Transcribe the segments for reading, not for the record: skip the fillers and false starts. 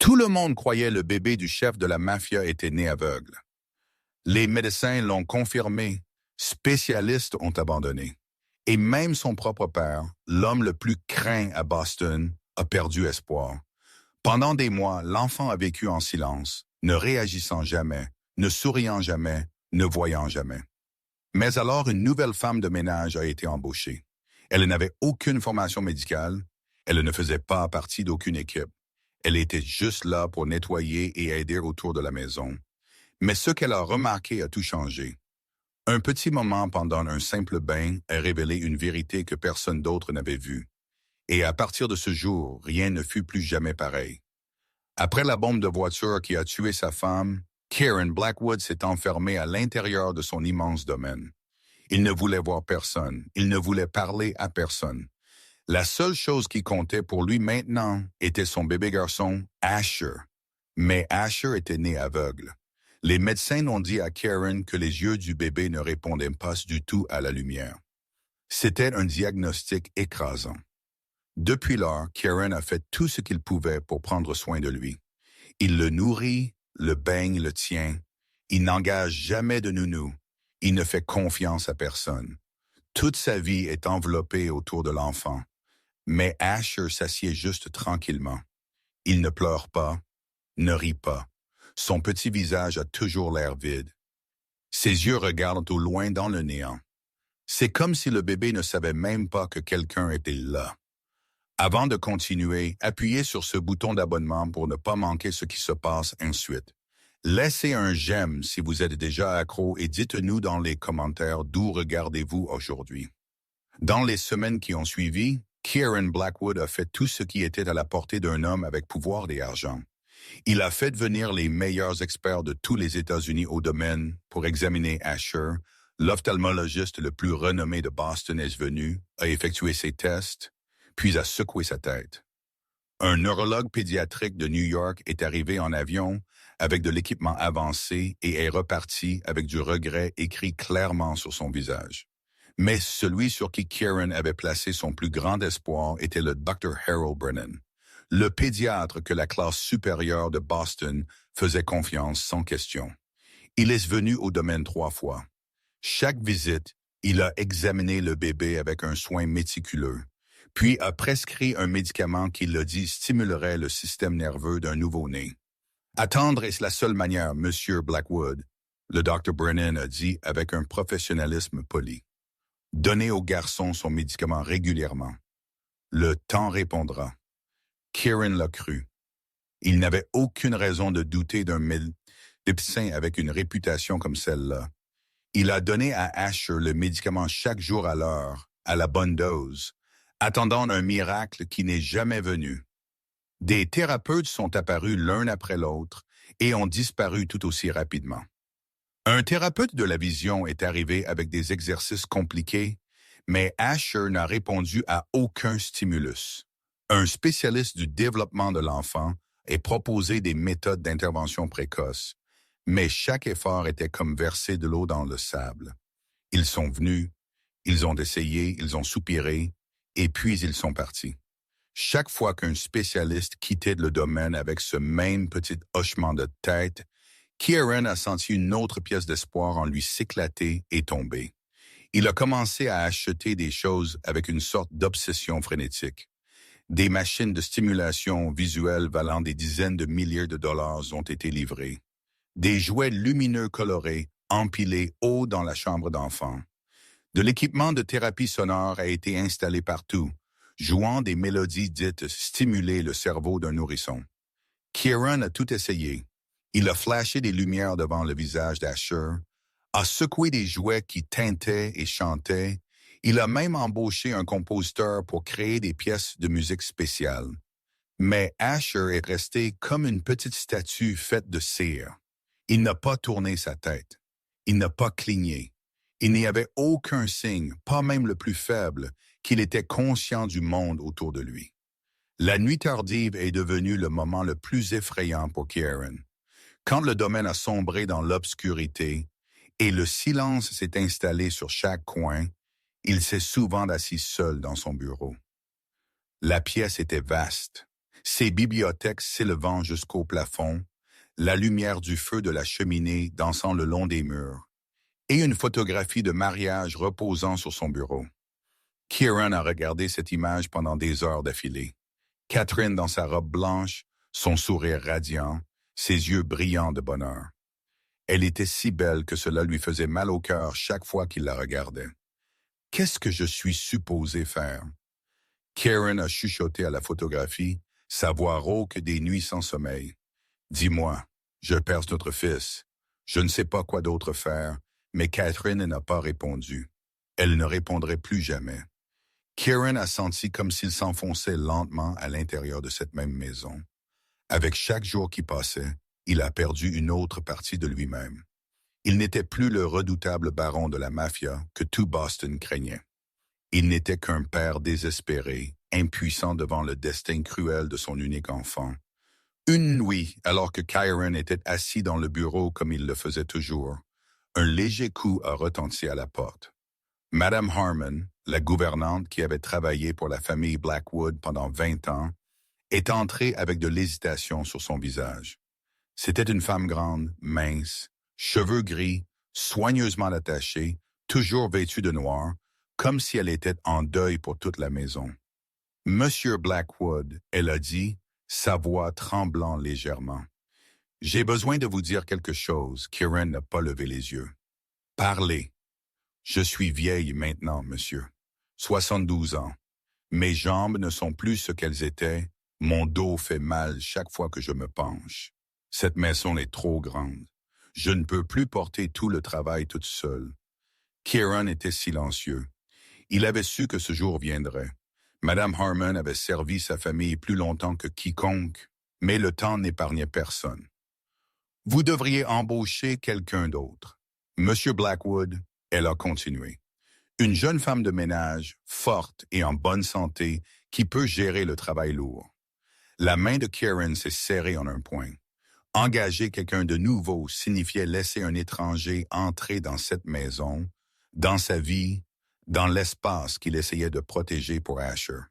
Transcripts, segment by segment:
Tout le monde croyait le bébé du chef de la mafia était né aveugle. Les médecins l'ont confirmé, spécialistes ont abandonné. Et même son propre père, l'homme le plus craint à Boston, a perdu espoir. Pendant des mois, l'enfant a vécu en silence, ne réagissant jamais, ne souriant jamais, ne voyant jamais. Mais alors, une nouvelle femme de ménage a été embauchée. Elle n'avait aucune formation médicale, elle ne faisait pas partie d'aucune équipe. Elle était juste là pour nettoyer et aider autour de la maison. Mais ce qu'elle a remarqué a tout changé. Un petit moment pendant un simple bain a révélé une vérité que personne d'autre n'avait vue. Et à partir de ce jour, rien ne fut plus jamais pareil. Après la bombe de voiture qui a tué sa femme, Karen Blackwood s'est enfermé à l'intérieur de son immense domaine. Il ne voulait voir personne, il ne voulait parler à personne. La seule chose qui comptait pour lui maintenant était son bébé garçon, Asher. Mais Asher était né aveugle. Les médecins ont dit à Karen que les yeux du bébé ne répondaient pas du tout à la lumière. C'était un diagnostic écrasant. Depuis lors, Karen a fait tout ce qu'il pouvait pour prendre soin de lui. Il le nourrit, le baigne, le tient. Il n'engage jamais de nounou. Il ne fait confiance à personne. Toute sa vie est enveloppée autour de l'enfant. Mais Asher s'assied juste tranquillement. Il ne pleure pas, ne rit pas. Son petit visage a toujours l'air vide. Ses yeux regardent au loin dans le néant. C'est comme si le bébé ne savait même pas que quelqu'un était là. Avant de continuer, appuyez sur ce bouton d'abonnement pour ne pas manquer ce qui se passe ensuite. Laissez un j'aime si vous êtes déjà accro et dites-nous dans les commentaires d'où regardez-vous aujourd'hui. Dans les semaines qui ont suivi, Karen Blackwood a fait tout ce qui était à la portée d'un homme avec pouvoir et argent. Il a fait venir les meilleurs experts de tous les États-Unis au domaine pour examiner Asher. L'ophtalmologiste le plus renommé de Boston est venu, a effectué ses tests, puis a secoué sa tête. Un neurologue pédiatrique de New York est arrivé en avion avec de l'équipement avancé et est reparti avec du regret écrit clairement sur son visage. Mais celui sur qui Karen avait placé son plus grand espoir était le Dr. Harold Brennan, le pédiatre que la classe supérieure de Boston faisait confiance sans question. Il est venu au domaine 3 fois. Chaque visite, il a examiné le bébé avec un soin méticuleux, puis a prescrit un médicament qu'il a dit stimulerait le système nerveux d'un nouveau-né. Attendre est la seule manière, Monsieur Blackwood, le Dr. Brennan a dit avec un professionnalisme poli. Donnez au garçon son médicament régulièrement. Le temps répondra. Karen l'a cru. Il n'avait aucune raison de douter d'un médecin avec une réputation comme celle-là. Il a donné à Asher le médicament chaque jour à l'heure, à la bonne dose, attendant un miracle qui n'est jamais venu. Des thérapeutes sont apparus l'un après l'autre et ont disparu tout aussi rapidement. Un thérapeute de la vision est arrivé avec des exercices compliqués, mais Asher n'a répondu à aucun stimulus. Un spécialiste du développement de l'enfant a proposé des méthodes d'intervention précoce, mais chaque effort était comme verser de l'eau dans le sable. Ils sont venus, ils ont essayé, ils ont soupiré, et puis ils sont partis. Chaque fois qu'un spécialiste quittait le domaine avec ce même petit hochement de tête, Kieran a senti une autre pièce d'espoir en lui s'éclater et tomber. Il a commencé à acheter des choses avec une sorte d'obsession frénétique. Des machines de stimulation visuelle valant des dizaines de milliers de dollars ont été livrées. Des jouets lumineux colorés empilés haut dans la chambre d'enfant. De l'équipement de thérapie sonore a été installé partout, jouant des mélodies dites stimuler le cerveau d'un nourrisson. Kieran a tout essayé. Il a flashé des lumières devant le visage d'Asher, a secoué des jouets qui tintaient et chantaient. Il a même embauché un compositeur pour créer des pièces de musique spéciales. Mais Asher est resté comme une petite statue faite de cire. Il n'a pas tourné sa tête. Il n'a pas cligné. Il n'y avait aucun signe, pas même le plus faible, qu'il était conscient du monde autour de lui. La nuit tardive est devenue le moment le plus effrayant pour Kieran. Quand le domaine a sombré dans l'obscurité et le silence s'est installé sur chaque coin, il s'est souvent assis seul dans son bureau. La pièce était vaste. ses bibliothèques s'élevant jusqu'au plafond, la lumière du feu de la cheminée dansant le long des murs, et une photographie de mariage reposant sur son bureau. Kieran a regardé cette image pendant des heures d'affilée. Catherine dans sa robe blanche, son sourire radiant, ses yeux brillants de bonheur. Elle était si belle que cela lui faisait mal au cœur chaque fois qu'il la regardait. « Qu'est-ce que je suis supposé faire? » Kieran a chuchoté à la photographie, sa voix rauque des nuits sans sommeil. « Dis-moi, je perds notre fils. Je ne sais pas quoi d'autre faire, mais Catherine n'a pas répondu. Elle ne répondrait plus jamais. » Kieran a senti comme s'il s'enfonçait lentement à l'intérieur de cette même maison. Avec chaque jour qui passait, il a perdu une autre partie de lui-même. Il n'était plus le redoutable baron de la mafia que tout Boston craignait. Il n'était qu'un père désespéré, impuissant devant le destin cruel de son unique enfant. Une nuit, alors que Kieran était assis dans le bureau comme il le faisait toujours, un léger coup a retenti à la porte. Madame Harmon, la gouvernante qui avait travaillé pour la famille Blackwood pendant 20 ans, est entrée avec de l'hésitation sur son visage. C'était une femme grande, mince, cheveux gris, soigneusement attachés, toujours vêtue de noir, comme si elle était en deuil pour toute la maison. « Monsieur Blackwood », elle a dit, sa voix tremblant légèrement. « J'ai besoin de vous dire quelque chose. » Kieran n'a pas levé les yeux. « Parlez. » « Je suis vieille maintenant, monsieur. 72 ans. Mes jambes ne sont plus ce qu'elles étaient. Mon dos fait mal chaque fois que je me penche. Cette maison est trop grande. Je ne peux plus porter tout le travail toute seule. » Kieran était silencieux. Il avait su que ce jour viendrait. Madame Harmon avait servi sa famille plus longtemps que quiconque, mais le temps n'épargnait personne. « Vous devriez embaucher quelqu'un d'autre. Monsieur Blackwood, » elle a continué. « Une jeune femme de ménage, forte et en bonne santé, qui peut gérer le travail lourd. » La main de Kieran s'est serrée en un point. Engager quelqu'un de nouveau signifiait laisser un étranger entrer dans cette maison, dans sa vie, dans l'espace qu'il essayait de protéger pour Asher.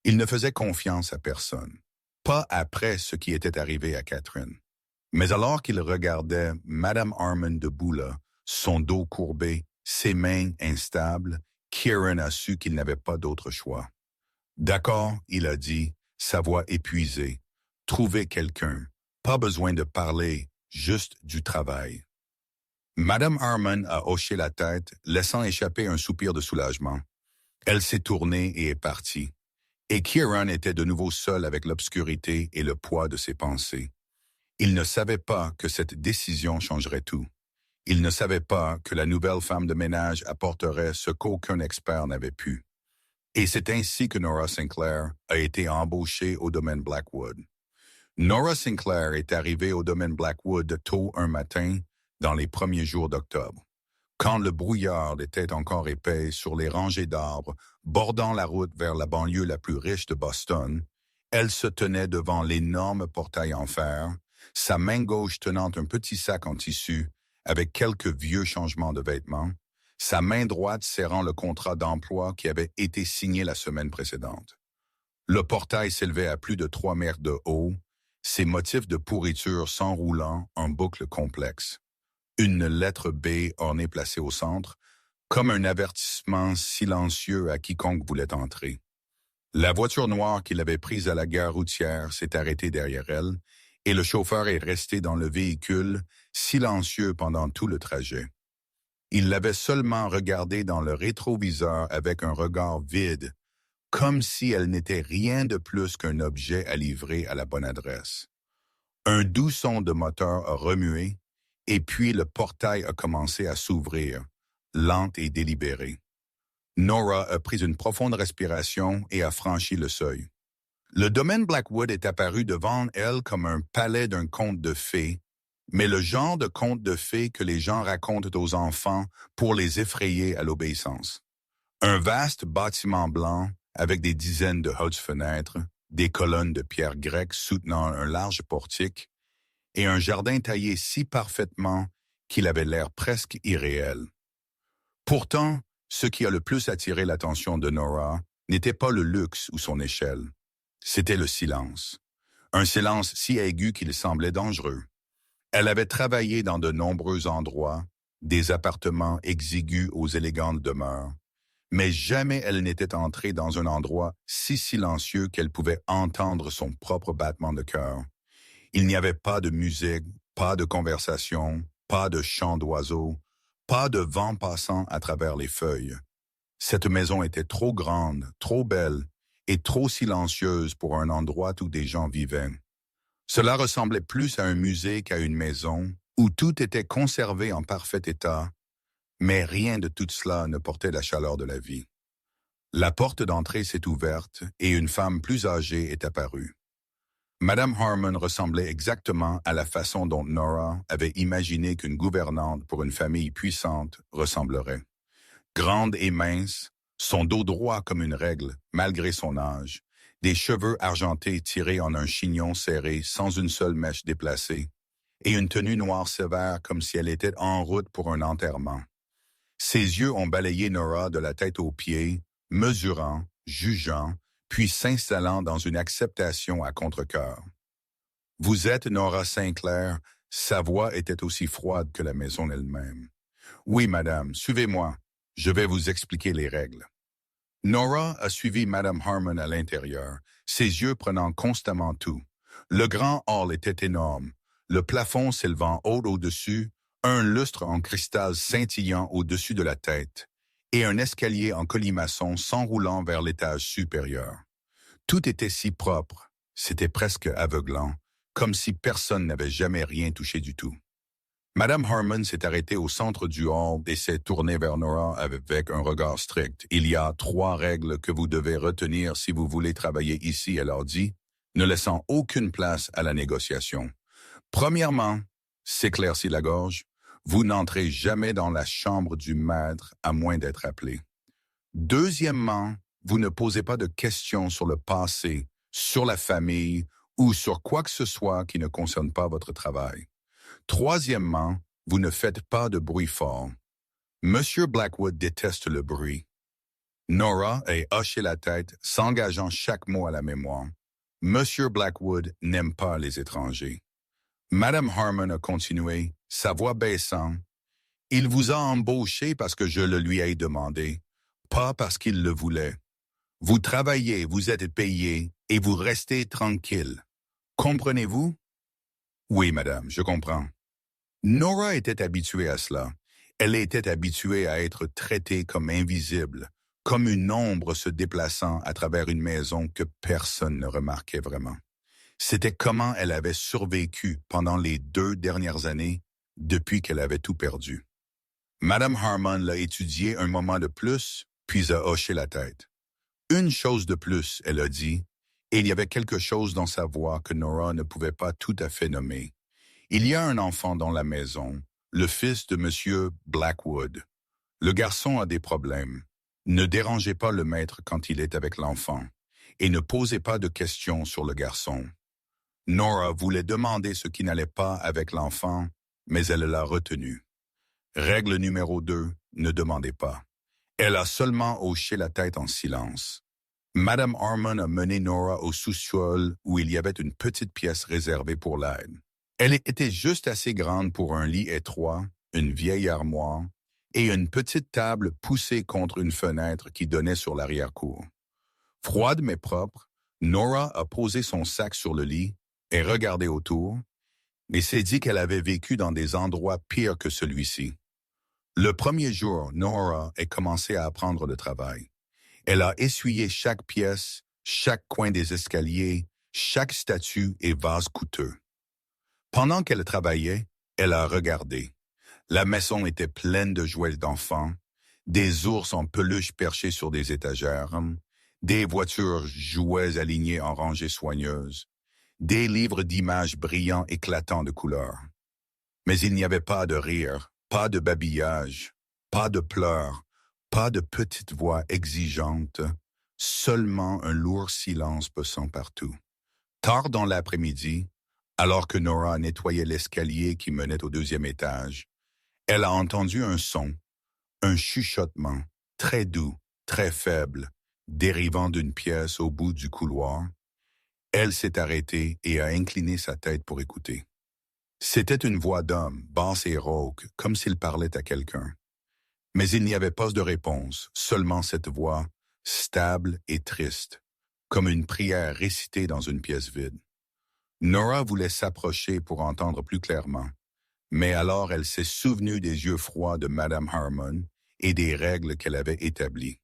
Il ne faisait confiance à personne, pas après ce qui était arrivé à Catherine. Mais alors qu'il regardait Madame Harmon debout là, son dos courbé, ses mains instables, Kieran a su qu'il n'avait pas d'autre choix. « D'accord, » il a dit, sa voix épuisée. « Trouvez quelqu'un. Pas besoin de parler, juste du travail. » Madame Harmon a hoché la tête, laissant échapper un soupir de soulagement. Elle s'est tournée et est partie. Et Kieran était de nouveau seul avec l'obscurité et le poids de ses pensées. Il ne savait pas que cette décision changerait tout. Il ne savait pas que la nouvelle femme de ménage apporterait ce qu'aucun expert n'avait pu. Et c'est ainsi que Nora Sinclair a été embauchée au domaine Blackwood. Nora Sinclair est arrivée au domaine Blackwood tôt un matin dans les premiers jours d'octobre, quand le brouillard était encore épais sur les rangées d'arbres bordant la route vers la banlieue la plus riche de Boston. Elle se tenait devant l'énorme portail en fer, sa main gauche tenant un petit sac en tissu avec quelques vieux changements de vêtements, sa main droite serrant le contrat d'emploi qui avait été signé la semaine précédente. Le portail s'élevait à plus de 3 mètres de haut, ses motifs de pourriture s'enroulant en boucle complexe. Une lettre B ornée placée au centre, comme un avertissement silencieux à quiconque voulait entrer. La voiture noire qu'il avait prise à la gare routière s'est arrêtée derrière elle, et le chauffeur est resté dans le véhicule, silencieux pendant tout le trajet. Il l'avait seulement regardée dans le rétroviseur avec un regard vide, comme si elle n'était rien de plus qu'un objet à livrer à la bonne adresse. Un doux son de moteur a remué, et puis le portail a commencé à s'ouvrir, lente et délibérée. Nora a pris une profonde respiration et a franchi le seuil. Le domaine Blackwood est apparu devant elle comme un palais d'un conte de fées, mais le genre de conte de fées que les gens racontent aux enfants pour les effrayer à l'obéissance. Un vaste bâtiment blanc avec des dizaines de hautes fenêtres, des colonnes de pierre grecque soutenant un large portique, et un jardin taillé si parfaitement qu'il avait l'air presque irréel. Pourtant, ce qui a le plus attiré l'attention de Nora n'était pas le luxe ou son échelle. C'était le silence. Un silence si aigu qu'il semblait dangereux. Elle avait travaillé dans de nombreux endroits, des appartements exigus aux élégantes demeures, mais jamais elle n'était entrée dans un endroit si silencieux qu'elle pouvait entendre son propre battement de cœur. Il n'y avait pas de musique, pas de conversation, pas de chant d'oiseaux, pas de vent passant à travers les feuilles. Cette maison était trop grande, trop belle et trop silencieuse pour un endroit où des gens vivaient. Cela ressemblait plus à un musée qu'à une maison, où tout était conservé en parfait état, mais rien de tout cela ne portait la chaleur de la vie. La porte d'entrée s'est ouverte et une femme plus âgée est apparue. Madame Harmon ressemblait exactement à la façon dont Nora avait imaginé qu'une gouvernante pour une famille puissante ressemblerait. Grande et mince, son dos droit comme une règle, malgré son âge, des cheveux argentés tirés en un chignon serré sans une seule mèche déplacée, et une tenue noire sévère comme si elle était en route pour un enterrement. Ses yeux ont balayé Nora de la tête aux pieds, mesurant, jugeant, puis s'installant dans une acceptation à contre-cœur. « Vous êtes Nora Sinclair », sa voix était aussi froide que la maison elle-même. « Oui, madame, suivez-moi. Je vais vous expliquer les règles. » Nora a suivi Madame Harmon à l'intérieur, ses yeux prenant constamment tout. Le grand hall était énorme, le plafond s'élevant haut au-dessus, un lustre en cristal scintillant au-dessus de la tête, et un escalier en colimaçon s'enroulant vers l'étage supérieur. Tout était si propre, c'était presque aveuglant, comme si personne n'avait jamais rien touché du tout. Madame Harmon s'est arrêtée au centre du hall et s'est tournée vers Nora avec un regard strict. « Il y a 3 règles que vous devez retenir si vous voulez travailler ici », elle leur dit, ne laissant aucune place à la négociation. « Premièrement, » s'éclaircit la gorge, « vous n'entrez jamais dans la chambre du maître à moins d'être appelé. Deuxièmement, vous ne posez pas de questions sur le passé, sur la famille ou sur quoi que ce soit qui ne concerne pas votre travail. Troisièmement, vous ne faites pas de bruit fort. Monsieur Blackwood déteste le bruit. » Nora a hoché la tête, s'engageant chaque mot à la mémoire. Monsieur Blackwood n'aime pas les étrangers. Madame Harmon a continué, sa voix baissant. « Il vous a embauché parce que je le lui ai demandé, pas parce qu'il le voulait. Vous travaillez, vous êtes payé et vous restez tranquille. Comprenez-vous? » « Oui, madame, je comprends. » Nora était habituée à cela. Elle était habituée à être traitée comme invisible, comme une ombre se déplaçant à travers une maison que personne ne remarquait vraiment. C'était comment elle avait survécu pendant les 2 dernières années depuis qu'elle avait tout perdu. Madame Harmon l'a étudié un moment de plus, puis a hoché la tête. « Une chose de plus », elle a dit, et il y avait quelque chose dans sa voix que Nora ne pouvait pas tout à fait nommer. Il y a un enfant dans la maison, le fils de Monsieur Blackwood. Le garçon a des problèmes. Ne dérangez pas le maître quand il est avec l'enfant, et ne posez pas de questions sur le garçon. Nora voulait demander ce qui n'allait pas avec l'enfant, mais elle l'a retenu. Règle numéro 2, ne demandez pas. Elle a seulement hoché la tête en silence. Madame Harmon a mené Nora au sous-sol où il y avait une petite pièce réservée pour l'aide. Elle était juste assez grande pour un lit étroit, une vieille armoire et une petite table poussée contre une fenêtre qui donnait sur l'arrière-cour. Froide mais propre, Nora a posé son sac sur le lit et regardé autour, mais s'est dit qu'elle avait vécu dans des endroits pires que celui-ci. Le premier jour, Nora a commencé à apprendre le travail. Elle a essuyé chaque pièce, chaque coin des escaliers, chaque statue et vase coûteux. Pendant qu'elle travaillait, elle a regardé. La maison était pleine de jouets d'enfants, des ours en peluche perchés sur des étagères, des voitures jouets alignées en rangées soigneuses, des livres d'images brillants éclatants de couleurs. Mais il n'y avait pas de rire, pas de babillage, pas de pleurs, pas de petites voix exigeantes, seulement un lourd silence pesant partout. Tard dans l'après-midi, alors que Nora nettoyait l'escalier qui menait au 2e étage, elle a entendu un son, un chuchotement, très doux, très faible, dérivant d'une pièce au bout du couloir, Elle s'est arrêtée et a incliné sa tête pour écouter. C'était une voix d'homme, basse et rauque, comme s'il parlait à quelqu'un. Mais il n'y avait pas de réponse, seulement cette voix, stable et triste, comme une prière récitée dans une pièce vide. Nora voulait s'approcher pour entendre plus clairement, mais alors elle s'est souvenue des yeux froids de Madame Harmon et des règles qu'elle avait établies.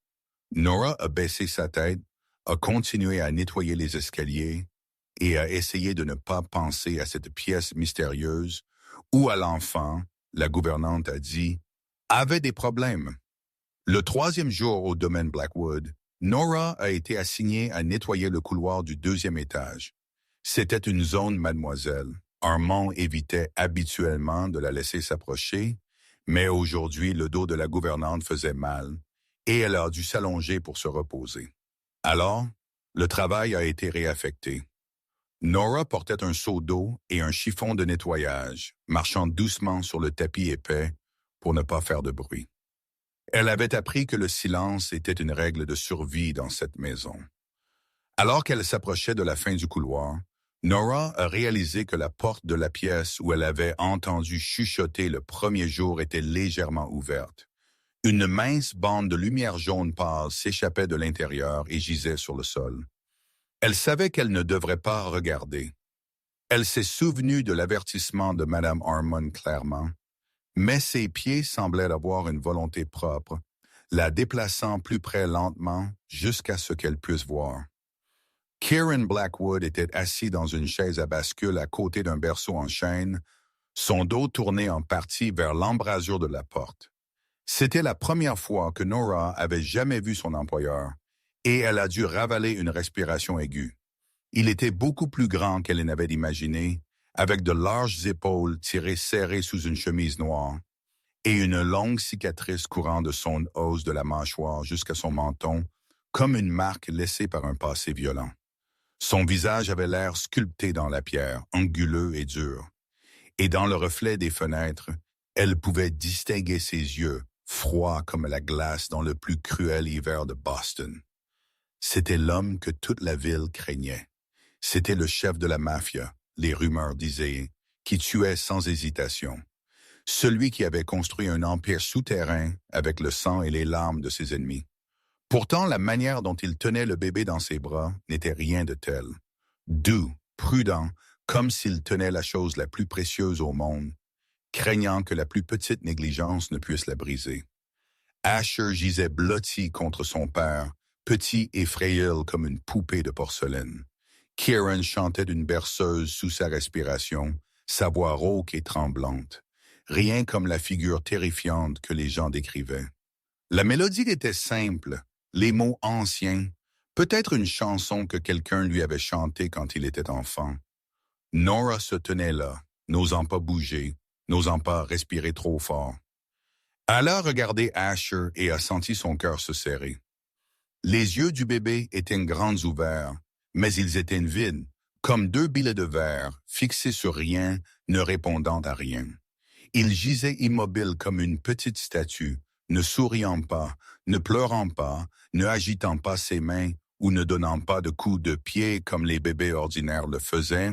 Nora a baissé sa tête, a continué à nettoyer les escaliers et a essayé de ne pas penser à cette pièce mystérieuse où à l'enfant, la gouvernante a dit, avait des problèmes. Le troisième jour au domaine Blackwood, Nora a été assignée à nettoyer le couloir du deuxième étage. C'était une zone mademoiselle. Armand évitait habituellement de la laisser s'approcher, mais aujourd'hui le dos de la gouvernante faisait mal et elle a dû s'allonger pour se reposer. Alors, le travail a été réaffecté. Nora portait un seau d'eau et un chiffon de nettoyage, marchant doucement sur le tapis épais pour ne pas faire de bruit. Elle avait appris que le silence était une règle de survie dans cette maison. Alors qu'elle s'approchait de la fin du couloir, Nora a réalisé que la porte de la pièce où elle avait entendu chuchoter le premier jour était légèrement ouverte. Une mince bande de lumière jaune pâle s'échappait de l'intérieur et gisait sur le sol. Elle savait qu'elle ne devrait pas regarder. Elle s'est souvenue de l'avertissement de Madame Harmon clairement, mais ses pieds semblaient avoir une volonté propre, la déplaçant plus près lentement jusqu'à ce qu'elle puisse voir. Kieran Blackwood était assis dans une chaise à bascule à côté d'un berceau en chêne, son dos tourné en partie vers l'embrasure de la porte. C'était la première fois que Nora avait jamais vu son employeur, et elle a dû ravaler une respiration aiguë. Il était beaucoup plus grand qu'elle n'avait imaginé, avec de larges épaules tirées serrées sous une chemise noire, et une longue cicatrice courant de son hausse de la mâchoire jusqu'à son menton, comme une marque laissée par un passé violent. Son visage avait l'air sculpté dans la pierre, anguleux et dur. Et dans le reflet des fenêtres, elle pouvait distinguer ses yeux, froids comme la glace dans le plus cruel hiver de Boston. C'était l'homme que toute la ville craignait. C'était le chef de la mafia, les rumeurs disaient, qui tuait sans hésitation. Celui qui avait construit un empire souterrain avec le sang et les larmes de ses ennemis. Pourtant, la manière dont il tenait le bébé dans ses bras n'était rien de tel. Doux, prudent, comme s'il tenait la chose la plus précieuse au monde, craignant que la plus petite négligence ne puisse la briser. Asher gisait blotti contre son père, petit et fragile comme une poupée de porcelaine. Kieran chantait d'une berceuse sous sa respiration, sa voix rauque et tremblante, rien comme la figure terrifiante que les gens décrivaient. La mélodie était simple, les mots anciens, peut-être une chanson que quelqu'un lui avait chantée quand il était enfant. Nora se tenait là, n'osant pas bouger, n'osant pas respirer trop fort. Elle a regardé Asher et a senti son cœur se serrer. Les yeux du bébé étaient grands ouverts, mais ils étaient vides, comme deux billets de verre, fixés sur rien, ne répondant à rien. Il gisait immobile comme une petite statue, ne souriant pas, ne pleurant pas, ne agitant pas ses mains ou ne donnant pas de coups de pied comme les bébés ordinaires le faisaient.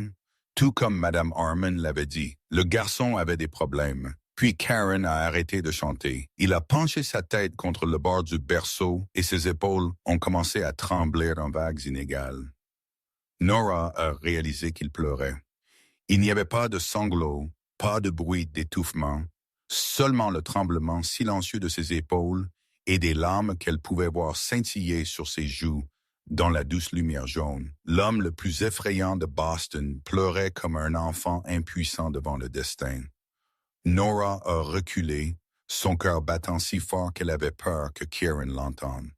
Tout comme Madame Harmon l'avait dit, le garçon avait des problèmes. Puis Karen a arrêté de chanter. Il a penché sa tête contre le bord du berceau et ses épaules ont commencé à trembler en vagues inégales. Nora a réalisé qu'il pleurait. Il n'y avait pas de sanglots, pas de bruit d'étouffement, seulement le tremblement silencieux de ses épaules et des larmes qu'elle pouvait voir scintiller sur ses joues dans la douce lumière jaune. L'homme le plus effrayant de Boston pleurait comme un enfant impuissant devant le destin. Nora a reculé, son cœur battant si fort qu'elle avait peur que Kieran l'entende.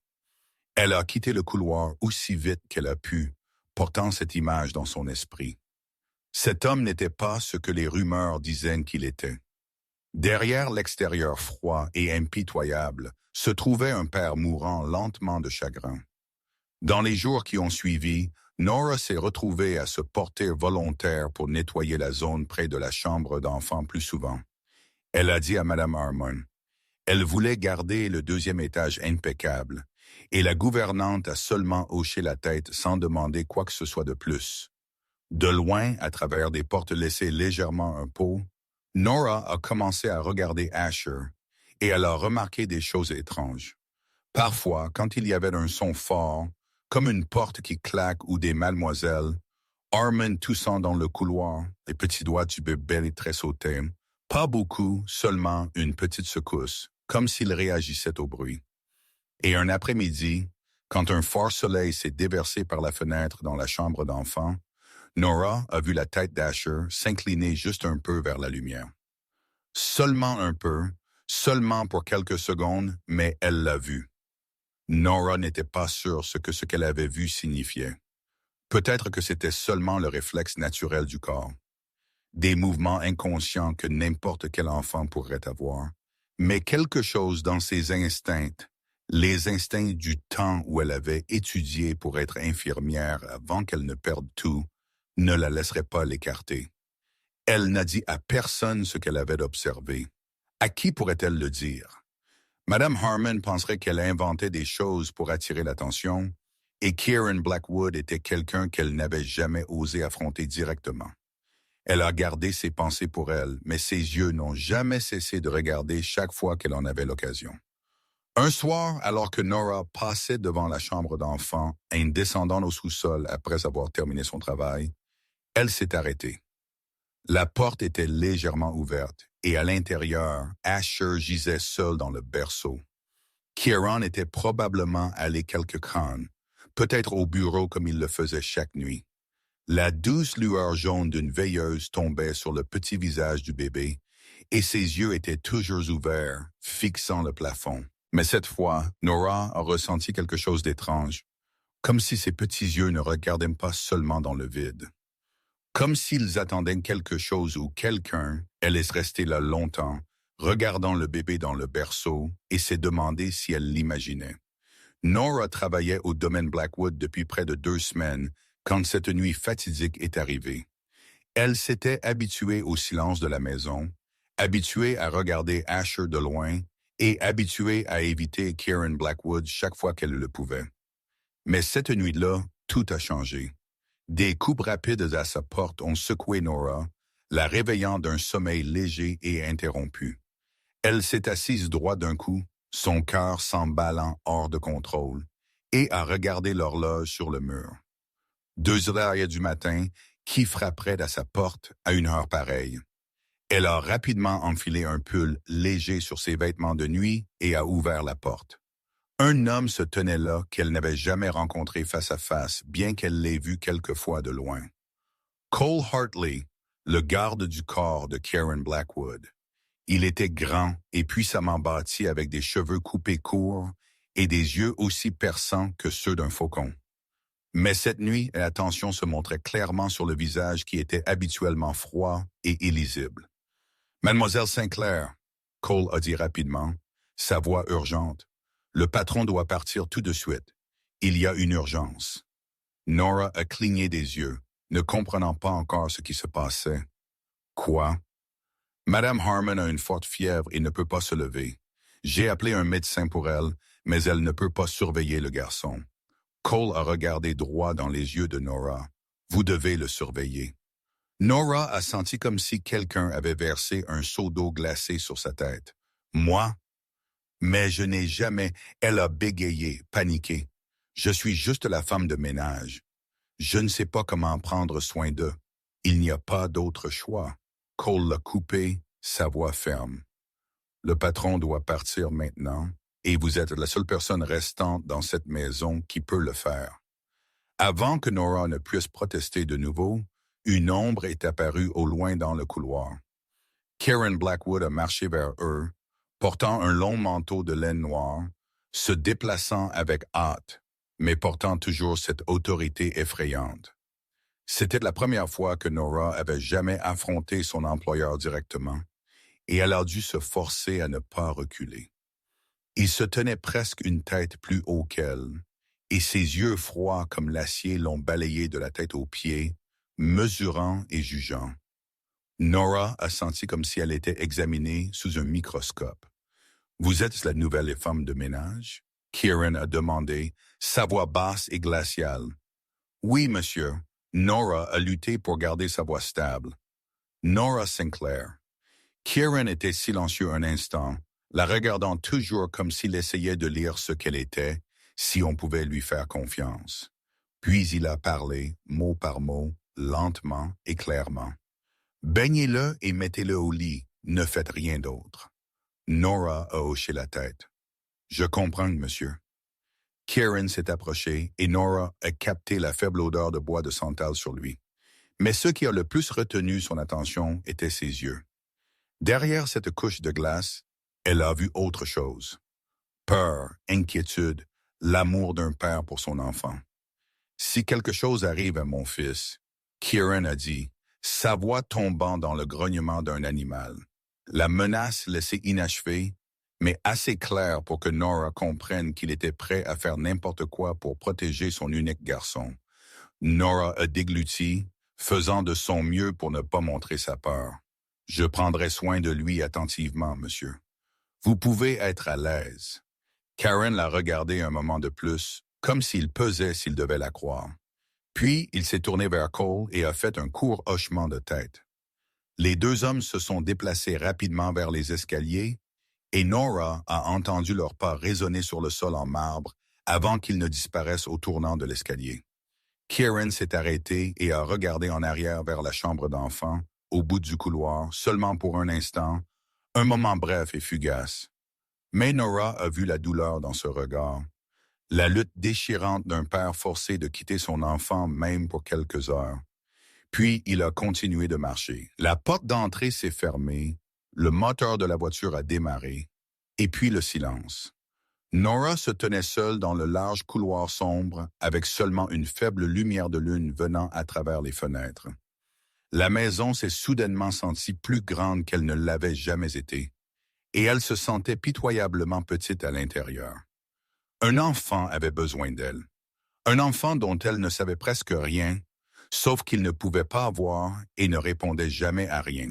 Elle a quitté le couloir aussi vite qu'elle a pu, portant cette image dans son esprit. Cet homme n'était pas ce que les rumeurs disaient qu'il était. Derrière l'extérieur froid et impitoyable se trouvait un père mourant lentement de chagrin. Dans les jours qui ont suivi, Nora s'est retrouvée à se porter volontaire pour nettoyer la zone près de la chambre d'enfant plus souvent. Elle a dit à Madame Harmon, elle voulait garder le deuxième étage impeccable, et la gouvernante a seulement hoché la tête sans demander quoi que ce soit de plus. De loin, à travers des portes laissées légèrement un pot, Nora a commencé à regarder Asher et elle a remarqué des choses étranges. Parfois, quand il y avait un son fort, comme une porte qui claque ou des mademoiselles, Armin toussant dans le couloir, les petits doigts du bébé tressautaient. Pas beaucoup, seulement une petite secousse, comme s'il réagissait au bruit. Et un après-midi, quand un fort soleil s'est déversé par la fenêtre dans la chambre d'enfant, Nora a vu la tête d'Asher s'incliner juste un peu vers la lumière. Seulement un peu, seulement pour quelques secondes, mais elle l'a vu. Nora n'était pas sûre ce qu'elle avait vu signifiait. Peut-être que c'était seulement le réflexe naturel du corps. Des mouvements inconscients que n'importe quel enfant pourrait avoir. Mais quelque chose dans ses instincts, les instincts du temps où elle avait étudié pour être infirmière avant qu'elle ne perde tout, ne la laisserait pas l'écarter. Elle n'a dit à personne ce qu'elle avait observé. À qui pourrait-elle le dire? Madame Harmon penserait qu'elle inventait des choses pour attirer l'attention, et Kieran Blackwood était quelqu'un qu'elle n'avait jamais osé affronter directement. Elle a gardé ses pensées pour elle, mais ses yeux n'ont jamais cessé de regarder chaque fois qu'elle en avait l'occasion. Un soir, alors que Nora passait devant la chambre d'enfant et descendant au sous-sol après avoir terminé son travail, elle s'est arrêtée. La porte était légèrement ouverte et à l'intérieur, Asher gisait seul dans le berceau. Kieran était probablement allé quelque crâne, peut-être au bureau comme il le faisait chaque nuit. La douce lueur jaune d'une veilleuse tombait sur le petit visage du bébé et ses yeux étaient toujours ouverts, fixant le plafond. Mais cette fois, Nora a ressenti quelque chose d'étrange, comme si ses petits yeux ne regardaient pas seulement dans le vide. Comme s'ils attendaient quelque chose ou quelqu'un, elle est restée là longtemps, regardant le bébé dans le berceau et s'est demandé si elle l'imaginait. Nora travaillait au domaine Blackwood depuis près de 2 semaines quand cette nuit fatidique est arrivée. Elle s'était habituée au silence de la maison, habituée à regarder Asher de loin et habituée à éviter Kieran Blackwood chaque fois qu'elle le pouvait. Mais cette nuit-là, tout a changé. Des coups rapides à sa porte ont secoué Nora, la réveillant d'un sommeil léger et interrompu. Elle s'est assise droit d'un coup, son cœur s'emballant hors de contrôle, et a regardé l'horloge sur le mur. 2 heures du matin, qui frapperait à sa porte à une heure pareille? Elle a rapidement enfilé un pull léger sur ses vêtements de nuit et a ouvert la porte. Un homme se tenait là qu'elle n'avait jamais rencontré face à face, bien qu'elle l'ait vu quelquefois de loin. Cole Hartley, le garde du corps de Kieran Blackwood. Il était grand et puissamment bâti avec des cheveux coupés courts et des yeux aussi perçants que ceux d'un faucon. Mais cette nuit, la tension se montrait clairement sur le visage qui était habituellement froid et illisible. « Mademoiselle Sinclair », Cole a dit rapidement, sa voix urgente. « Le patron doit partir tout de suite. Il y a une urgence. » Nora a cligné des yeux, ne comprenant pas encore ce qui se passait. « Quoi? » « Madame Harmon a une forte fièvre et ne peut pas se lever. J'ai appelé un médecin pour elle, mais elle ne peut pas surveiller le garçon. » Cole a regardé droit dans les yeux de Nora. « Vous devez le surveiller. » Nora a senti comme si quelqu'un avait versé un seau d'eau glacée sur sa tête. « Moi? Mais je n'ai jamais... » Elle a bégayé, paniqué. « Je suis juste la femme de ménage. Je ne sais pas comment prendre soin d'eux. Il n'y a pas d'autre choix. » Cole l'a coupé, sa voix ferme. « Le patron doit partir maintenant, et vous êtes la seule personne restante dans cette maison qui peut le faire. » Avant que Nora ne puisse protester de nouveau, une ombre est apparue au loin dans le couloir. Kieran Blackwood a marché vers eux, portant un long manteau de laine noire, se déplaçant avec hâte, mais portant toujours cette autorité effrayante. C'était la première fois que Nora avait jamais affronté son employeur directement, et elle a dû se forcer à ne pas reculer. Il se tenait presque une tête plus haut qu'elle, et ses yeux froids comme l'acier l'ont balayé de la tête aux pieds, mesurant et jugeant. Nora a senti comme si elle était examinée sous un microscope. « Vous êtes la nouvelle femme de ménage? » Kieran a demandé, sa voix basse et glaciale. Oui, monsieur. Nora a lutté pour garder sa voix stable. Nora Sinclair. Kieran était silencieux un instant, la regardant toujours comme s'il essayait de lire ce qu'elle était, si on pouvait lui faire confiance. Puis il a parlé, mot par mot, lentement et clairement. Baignez-le et mettez-le au lit, ne faites rien d'autre. Nora a hoché la tête. Je comprends, monsieur. Kieran s'est approché et Nora a capté la faible odeur de bois de santal sur lui. Mais ce qui a le plus retenu son attention était ses yeux. Derrière cette couche de glace, elle a vu autre chose. Peur, inquiétude, l'amour d'un père pour son enfant. Si quelque chose arrive à mon fils, Kieran a dit, sa voix tombant dans le grognement d'un animal. La menace laissée inachevée, mais assez claire pour que Nora comprenne qu'il était prêt à faire n'importe quoi pour protéger son unique garçon. Nora a dégluti, faisant de son mieux pour ne pas montrer sa peur. Je prendrai soin de lui attentivement, monsieur. Vous pouvez être à l'aise. Karen l'a regardé un moment de plus, comme s'il pesait s'il devait la croire. Puis, il s'est tourné vers Cole et a fait un court hochement de tête. Les deux hommes se sont déplacés rapidement vers les escaliers et Nora a entendu leurs pas résonner sur le sol en marbre avant qu'ils ne disparaissent au tournant de l'escalier. Kieran s'est arrêté et a regardé en arrière vers la chambre d'enfant, au bout du couloir, seulement pour un instant, un moment bref et fugace. Mais Nora a vu la douleur dans ce regard, la lutte déchirante d'un père forcé de quitter son enfant même pour quelques heures. Puis il a continué de marcher. La porte d'entrée s'est fermée, le moteur de la voiture a démarré, et puis le silence. Nora se tenait seule dans le large couloir sombre avec seulement une faible lumière de lune venant à travers les fenêtres. La maison s'est soudainement sentie plus grande qu'elle ne l'avait jamais été, et elle se sentait pitoyablement petite à l'intérieur. Un enfant avait besoin d'elle. Un enfant dont elle ne savait presque rien, sauf qu'il ne pouvait pas voir et ne répondait jamais à rien.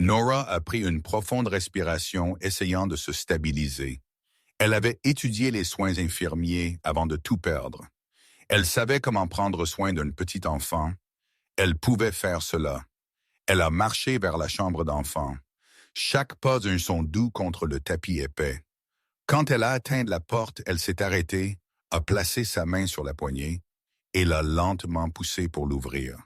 Nora a pris une profonde respiration, essayant de se stabiliser. Elle avait étudié les soins infirmiers avant de tout perdre. Elle savait comment prendre soin d'un petit enfant. Elle pouvait faire cela. Elle a marché vers la chambre d'enfant. Chaque pas d'un son doux contre le tapis épais. Quand elle a atteint la porte, elle s'est arrêtée, a placé sa main sur la poignée et l'a lentement poussée pour l'ouvrir.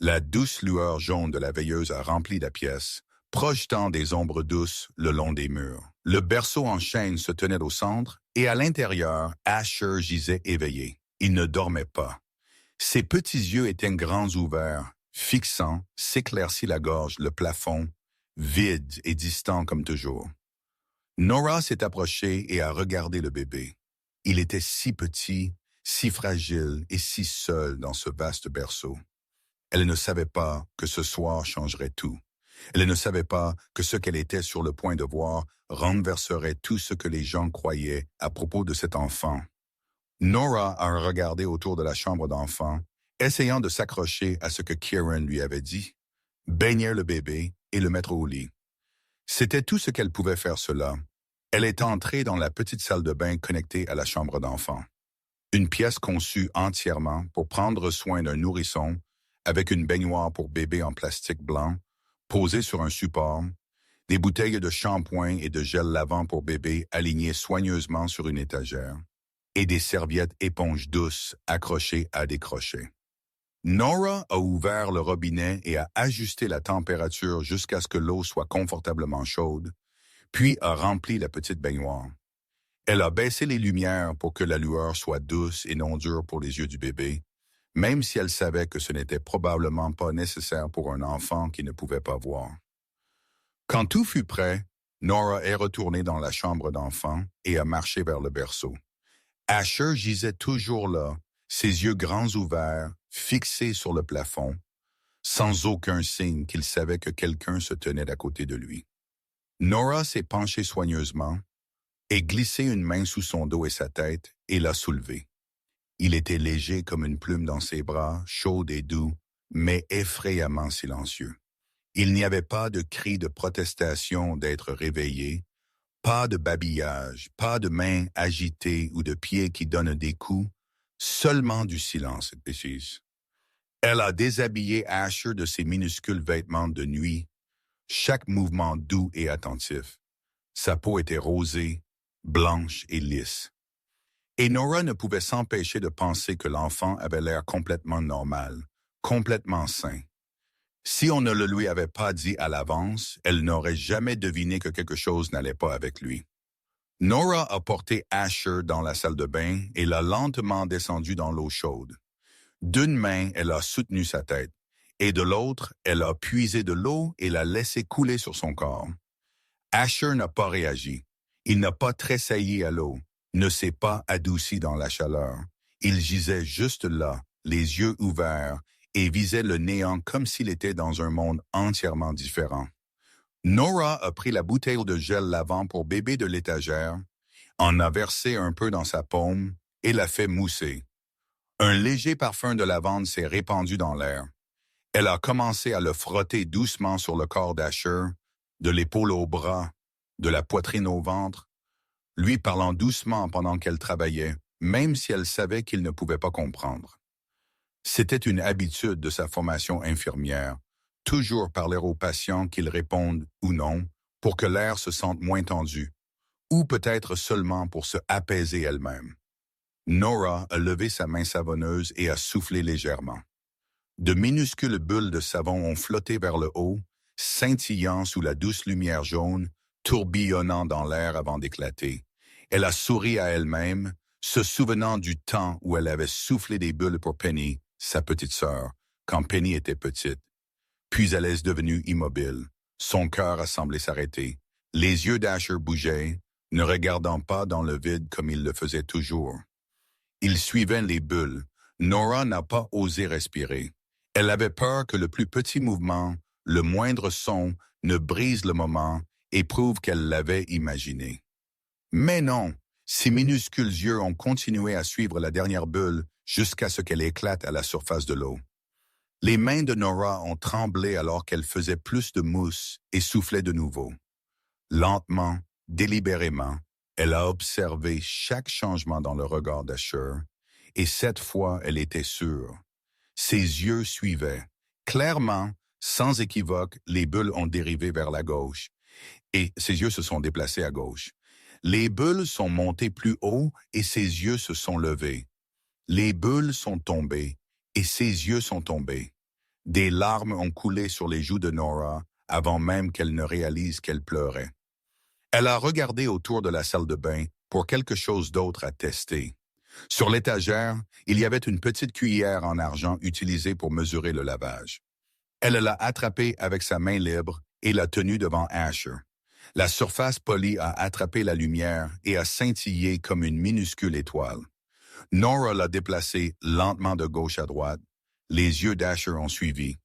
La douce lueur jaune de la veilleuse a rempli la pièce, projetant des ombres douces le long des murs. Le berceau en chêne se tenait au centre et à l'intérieur, Asher gisait éveillé. Il ne dormait pas. Ses petits yeux étaient grands ouverts, fixant, s'éclaircit la gorge, le plafond, vide et distant comme toujours. Nora s'est approchée et a regardé le bébé. Il était si petit, si fragile et si seul dans ce vaste berceau. Elle ne savait pas que ce soir changerait tout. Elle ne savait pas que ce qu'elle était sur le point de voir renverserait tout ce que les gens croyaient à propos de cet enfant. Nora a regardé autour de la chambre d'enfant, essayant de s'accrocher à ce que Kieran lui avait dit, baigner le bébé et le mettre au lit. C'était tout ce qu'elle pouvait faire cela. Elle est entrée dans la petite salle de bain connectée à la chambre d'enfant. Une pièce conçue entièrement pour prendre soin d'un nourrisson, avec une baignoire pour bébé en plastique blanc, posée sur un support, des bouteilles de shampoing et de gel lavant pour bébé alignées soigneusement sur une étagère, et des serviettes éponges douces accrochées à des crochets. Nora a ouvert le robinet et a ajusté la température jusqu'à ce que l'eau soit confortablement chaude, puis a rempli la petite baignoire. Elle a baissé les lumières pour que la lueur soit douce et non dure pour les yeux du bébé, même si elle savait que ce n'était probablement pas nécessaire pour un enfant qui ne pouvait pas voir. Quand tout fut prêt, Nora est retournée dans la chambre d'enfant et a marché vers le berceau. Asher gisait toujours là, ses yeux grands ouverts, fixés sur le plafond, sans aucun signe qu'il savait que quelqu'un se tenait à côté de lui. Nora s'est penchée soigneusement et glissé une main sous son dos et sa tête et l'a soulevé. Il était léger comme une plume dans ses bras, chaud et doux, mais effrayamment silencieux. Il n'y avait pas de cri de protestation d'être réveillé, Pas de babillage, pas de mains agitées ou de pieds qui donnent des coups, seulement du silence, elle précise. Elle a déshabillé Asher de ses minuscules vêtements de nuit, chaque mouvement doux et attentif. Sa peau était rosée, blanche et lisse. Et Nora ne pouvait s'empêcher de penser que l'enfant avait l'air complètement normal, complètement sain. Si on ne le lui avait pas dit à l'avance, elle n'aurait jamais deviné que quelque chose n'allait pas avec lui. Nora a porté Asher dans la salle de bain et l'a lentement descendu dans l'eau chaude. D'une main, elle a soutenu sa tête, et de l'autre, elle a puisé de l'eau et l'a laissé couler sur son corps. Asher n'a pas réagi. Il n'a pas tressailli à l'eau, ne s'est pas adouci dans la chaleur. Il gisait juste là, les yeux ouverts, et visait le néant comme s'il était dans un monde entièrement différent. Nora a pris la bouteille de gel lavant pour bébé de l'étagère, en a versé un peu dans sa paume et l'a fait mousser. Un léger parfum de lavande s'est répandu dans l'air. Elle a commencé à le frotter doucement sur le corps d'Asher, de l'épaule au bras, de la poitrine au ventre, lui parlant doucement pendant qu'elle travaillait, même si elle savait qu'il ne pouvait pas comprendre. C'était une habitude de sa formation infirmière, toujours parler aux patients qu'ils répondent ou non, pour que l'air se sente moins tendu, ou peut-être seulement pour se apaiser elle-même. Nora a levé sa main savonneuse et a soufflé légèrement. De minuscules bulles de savon ont flotté vers le haut, scintillant sous la douce lumière jaune, tourbillonnant dans l'air avant d'éclater. Elle a souri à elle-même, se souvenant du temps où elle avait soufflé des bulles pour Penny, sa petite sœur, quand Penny était petite. Puis elle est devenue immobile. Son cœur a semblé s'arrêter. Les yeux d'Asher bougeaient, ne regardant pas dans le vide comme il le faisait toujours. Il suivait les bulles. Nora n'a pas osé respirer. Elle avait peur que le plus petit mouvement, le moindre son, ne brise le moment et prouve qu'elle l'avait imaginé. Mais non, ses minuscules yeux ont continué à suivre la dernière bulle jusqu'à ce qu'elle éclate à la surface de l'eau. Les mains de Nora ont tremblé alors qu'elle faisait plus de mousse et soufflait de nouveau. Lentement, délibérément, elle a observé chaque changement dans le regard d'Asher, et cette fois, elle était sûre. Ses yeux suivaient. Clairement, sans équivoque, les bulles ont dérivé vers la gauche, et ses yeux se sont déplacés à gauche. Les bulles sont montées plus haut et ses yeux se sont levés. Les bulles sont tombées et ses yeux sont tombés. Des larmes ont coulé sur les joues de Nora avant même qu'elle ne réalise qu'elle pleurait. Elle a regardé autour de la salle de bain pour quelque chose d'autre à tester. Sur l'étagère, il y avait une petite cuillère en argent utilisée pour mesurer le lavage. Elle l'a attrapée avec sa main libre et l'a tenue devant Asher. La surface polie a attrapé la lumière et a scintillé comme une minuscule étoile. Nora l'a déplacée lentement de gauche à droite. Les yeux d'Asher ont suivi.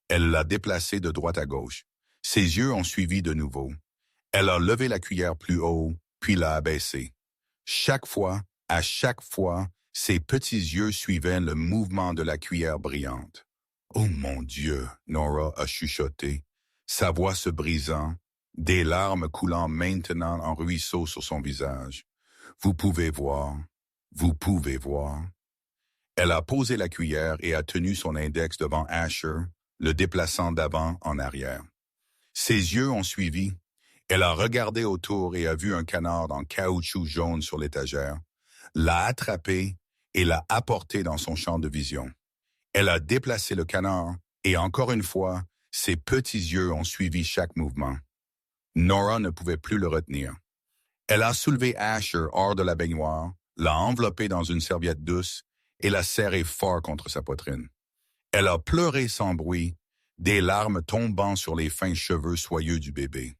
Elle l'a déplacée de droite à gauche. Ses yeux ont suivi de nouveau. Elle a levé la cuillère plus haut, puis l'a abaissée. À chaque fois, ses petits yeux suivaient le mouvement de la cuillère brillante. « Oh mon Dieu !» Nora a chuchoté, sa voix se brisant, des larmes coulant maintenant en ruisseaux sur son visage. « Vous pouvez voir, vous pouvez voir. » Elle a posé la cuillère et a tenu son index devant Asher, le déplaçant d'avant en arrière. Ses yeux ont suivi. Elle a regardé autour et a vu un canard en caoutchouc jaune sur l'étagère, l'a attrapé et l'a apporté dans son champ de vision. Elle a déplacé le canard et encore une fois, ses petits yeux ont suivi chaque mouvement. Nora ne pouvait plus le retenir. Elle a soulevé Asher hors de la baignoire, l'a enveloppé dans une serviette douce et l'a serré fort contre sa poitrine. Elle a pleuré sans bruit, des larmes tombant sur les fins cheveux soyeux du bébé.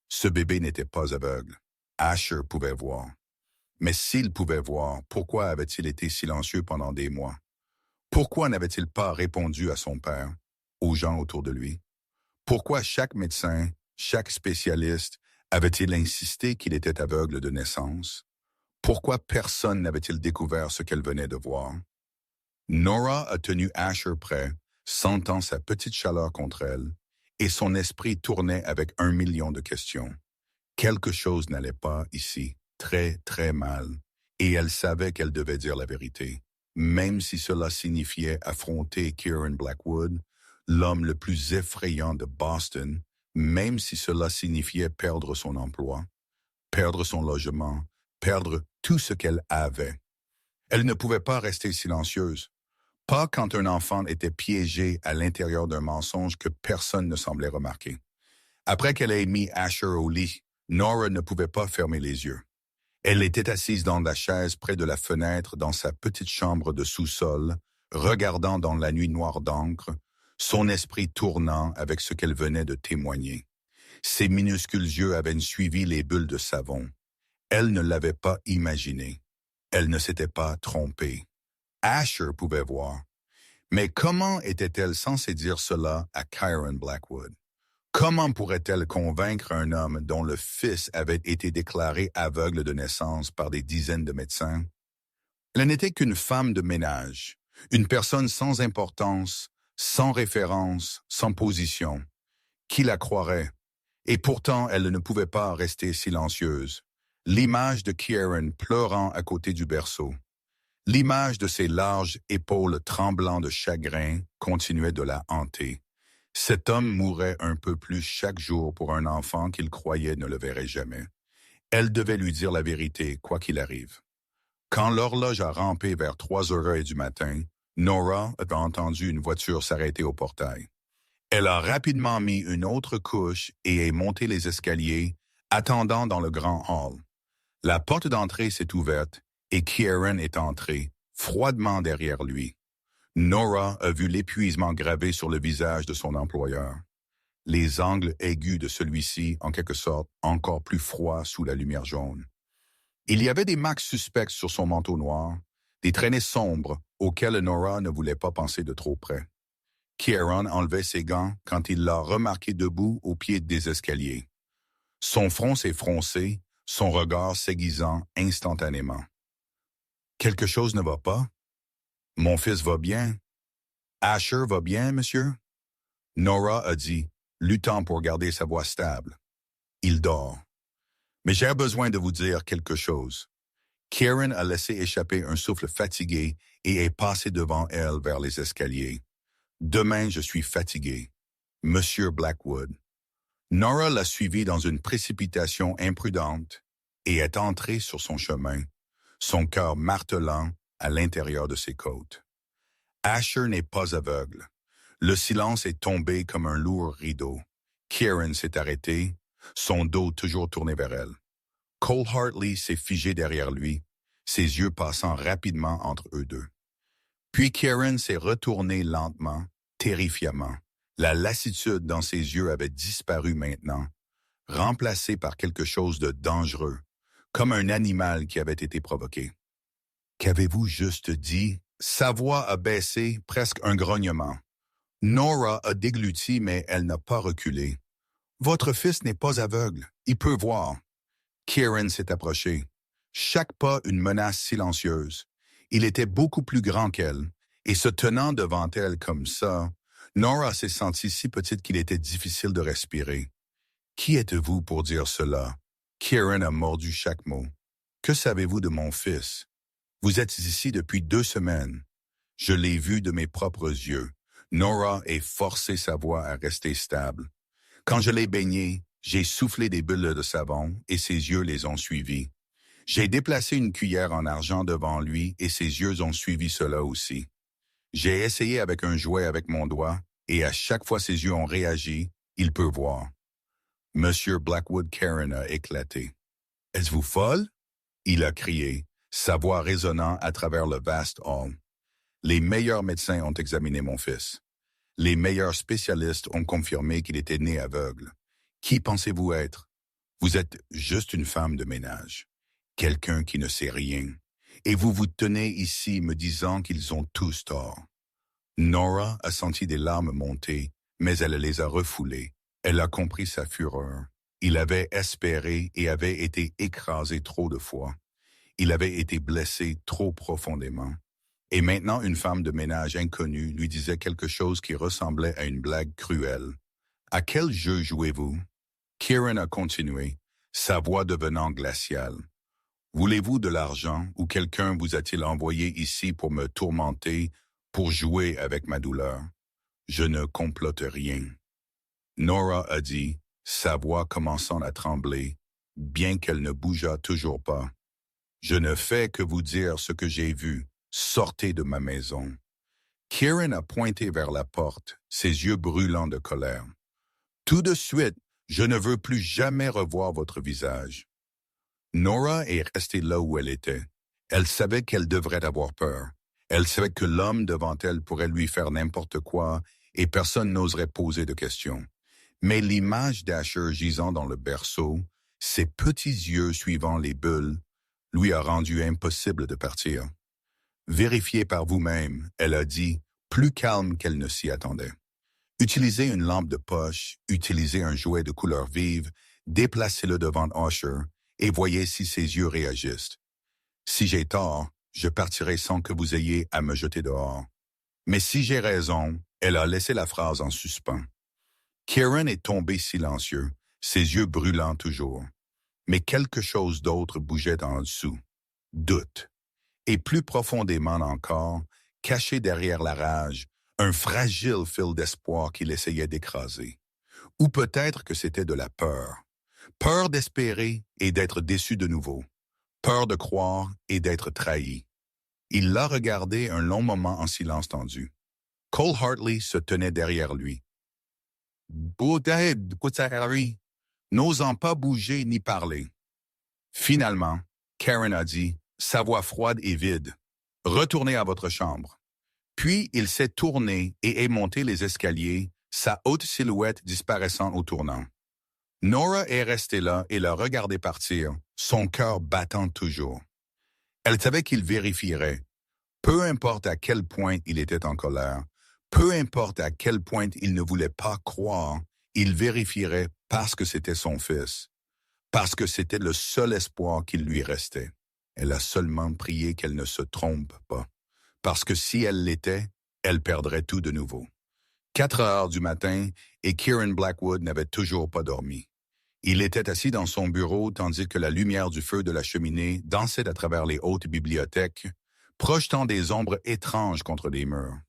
Ce bébé n'était pas aveugle. Asher pouvait voir. Mais s'il pouvait voir, pourquoi avait-il été silencieux pendant des mois? Pourquoi n'avait-il pas répondu à son père, aux gens autour de lui? Pourquoi chaque médecin, chaque spécialiste avait-il insisté qu'il était aveugle de naissance? Pourquoi personne n'avait-il découvert ce qu'elle venait de voir? Nora a tenu Asher près, sentant sa petite chaleur contre elle, et son esprit tournait avec 1 million de questions. Quelque chose n'allait pas ici, très, très mal, et elle savait qu'elle devait dire la vérité, même si cela signifiait affronter Kieran Blackwood, l'homme le plus effrayant de Boston, même si cela signifiait perdre son emploi, perdre son logement, perdre tout ce qu'elle avait. Elle ne pouvait pas rester silencieuse, pas quand un enfant était piégé à l'intérieur d'un mensonge que personne ne semblait remarquer. Après qu'elle ait mis Asher au lit, Nora ne pouvait pas fermer les yeux. Elle était assise dans la chaise près de la fenêtre dans sa petite chambre de sous-sol, regardant dans la nuit noire d'encre, son esprit tournant avec ce qu'elle venait de témoigner. Ses minuscules yeux avaient suivi les bulles de savon. Elle ne l'avait pas imaginé. Elle ne s'était pas trompée. Asher pouvait voir. Mais comment était-elle censée dire cela à Kieran Blackwood? Comment pourrait-elle convaincre un homme dont le fils avait été déclaré aveugle de naissance par des dizaines de médecins? Elle n'était qu'une femme de ménage, une personne sans importance, sans référence, sans position. Qui la croirait? Et pourtant, elle ne pouvait pas rester silencieuse. L'image de Kieran pleurant à côté du berceau, l'image de ses larges épaules tremblant de chagrin continuait de la hanter. Cet homme mourait un peu plus chaque jour pour un enfant qu'il croyait ne le verrait jamais. Elle devait lui dire la vérité, quoi qu'il arrive. Quand l'horloge a rampé vers 3h du matin, Nora avait entendu une voiture s'arrêter au portail. Elle a rapidement mis une autre couche et est montée les escaliers, attendant dans le grand hall. La porte d'entrée s'est ouverte et Kieran est entré, froidement derrière lui. Nora a vu l'épuisement gravé sur le visage de son employeur. Les angles aigus de celui-ci, en quelque sorte, encore plus froids sous la lumière jaune. Il y avait des marques suspectes sur son manteau noir, des traînées sombres auxquelles Nora ne voulait pas penser de trop près. Kieran enlevait ses gants quand il l'a remarqué debout au pied des escaliers. Son front s'est froncé, son regard s'aiguisant instantanément. « Quelque chose ne va pas? Mon fils va bien? Asher va bien, monsieur? » Nora a dit, luttant pour garder sa voix stable. « Il dort. Mais j'ai besoin de vous dire quelque chose. » Kieran a laissé échapper un souffle fatigué et est passé devant elle vers les escaliers. « Demain, je suis fatigué. Monsieur Blackwood. » Nora l'a suivi dans une précipitation imprudente et est entrée sur son chemin, son cœur martelant à l'intérieur de ses côtes. Asher n'est pas aveugle. Le silence est tombé comme un lourd rideau. Kieran s'est arrêté, son dos toujours tourné vers elle. Cole Hartley s'est figé derrière lui, ses yeux passant rapidement entre eux deux. Puis Kieran s'est retourné lentement, terrifiamment. La lassitude dans ses yeux avait disparu maintenant, remplacée par quelque chose de dangereux, comme un animal qui avait été provoqué. « Qu'avez-vous juste dit? » Sa voix a baissé, presque un grognement. Nora a dégluti, mais elle n'a pas reculé. « Votre fils n'est pas aveugle, il peut voir. » Kieran s'est approché. Chaque pas une menace silencieuse. Il était beaucoup plus grand qu'elle, et se tenant devant elle comme ça, Nora s'est sentie si petite qu'il était difficile de respirer. « Qui êtes-vous pour dire cela? » Kieran a mordu chaque mot. « Que savez-vous de mon fils? Vous êtes ici depuis 2 semaines. Je l'ai vu de mes propres yeux. » Nora a forcé sa voix à rester stable. « Quand je l'ai baigné, j'ai soufflé des bulles de savon et ses yeux les ont suivis. J'ai déplacé une cuillère en argent devant lui et ses yeux ont suivi cela aussi. J'ai essayé avec un jouet avec mon doigt et à chaque fois ses yeux ont réagi, il peut voir. » Monsieur Blackwood Kieran a éclaté. « Êtes-vous folle? » Il a crié, sa voix résonnant à travers le vaste hall. « Les meilleurs médecins ont examiné mon fils. Les meilleurs spécialistes ont confirmé qu'il était né aveugle. Qui pensez-vous être? Vous êtes juste une femme de ménage, quelqu'un qui ne sait rien. Et vous vous tenez ici me disant qu'ils ont tous tort. » Nora a senti des larmes monter, mais elle les a refoulées. Elle a compris sa fureur. Il avait espéré et avait été écrasé trop de fois. Il avait été blessé trop profondément. Et maintenant, une femme de ménage inconnue lui disait quelque chose qui ressemblait à une blague cruelle. « À quel jeu jouez-vous? » Kieran a continué, sa voix devenant glaciale. « Voulez-vous de l'argent ou quelqu'un vous a-t-il envoyé ici pour me tourmenter, pour jouer avec ma douleur? Je ne complote rien. » Nora a dit, sa voix commençant à trembler, bien qu'elle ne bougeât toujours pas. « Je ne fais que vous dire ce que j'ai vu. Sortez de ma maison. » Kieran a pointé vers la porte, ses yeux brûlants de colère. « Tout de suite, je ne veux plus jamais revoir votre visage. » Nora est restée là où elle était. Elle savait qu'elle devrait avoir peur. Elle savait que l'homme devant elle pourrait lui faire n'importe quoi et personne n'oserait poser de questions. Mais l'image d'Asher gisant dans le berceau, ses petits yeux suivant les bulles, lui a rendu impossible de partir. « Vérifiez par vous-même, » elle a dit, plus calme qu'elle ne s'y attendait. « Utilisez une lampe de poche, utilisez un jouet de couleur vive, déplacez-le devant Asher et voyez si ses yeux réagissent. Si j'ai tort, je partirai sans que vous ayez à me jeter dehors. Mais si j'ai raison, » elle a laissé la phrase en suspens. Kieran est tombé silencieux, ses yeux brûlants toujours. Mais quelque chose d'autre bougeait en dessous. Doute. Et plus profondément encore, caché derrière la rage, un fragile fil d'espoir qu'il essayait d'écraser. Ou peut-être que c'était de la peur. Peur d'espérer et d'être déçu de nouveau. Peur de croire et d'être trahi. Il l'a regardé un long moment en silence tendu. Cole Hartley se tenait derrière lui. Harry, n'osant pas bouger ni parler. Finalement, Karen a dit, sa voix froide et vide, « Retournez à votre chambre. » Puis il s'est tourné et est monté les escaliers, sa haute silhouette disparaissant au tournant. Nora est restée là et l'a regardé partir, son cœur battant toujours. Elle savait qu'il vérifierait. Peu importe à quel point il était en colère, peu importe à quel point il ne voulait pas croire, il vérifierait parce que c'était son fils, parce que c'était le seul espoir qu'il lui restait. Elle a seulement prié qu'elle ne se trompe pas, parce que si elle l'était, elle perdrait tout de nouveau. 4 heures du matin et Kieran Blackwood n'avait toujours pas dormi. Il était assis dans son bureau tandis que la lumière du feu de la cheminée dansait à travers les hautes bibliothèques, projetant des ombres étranges contre les murs.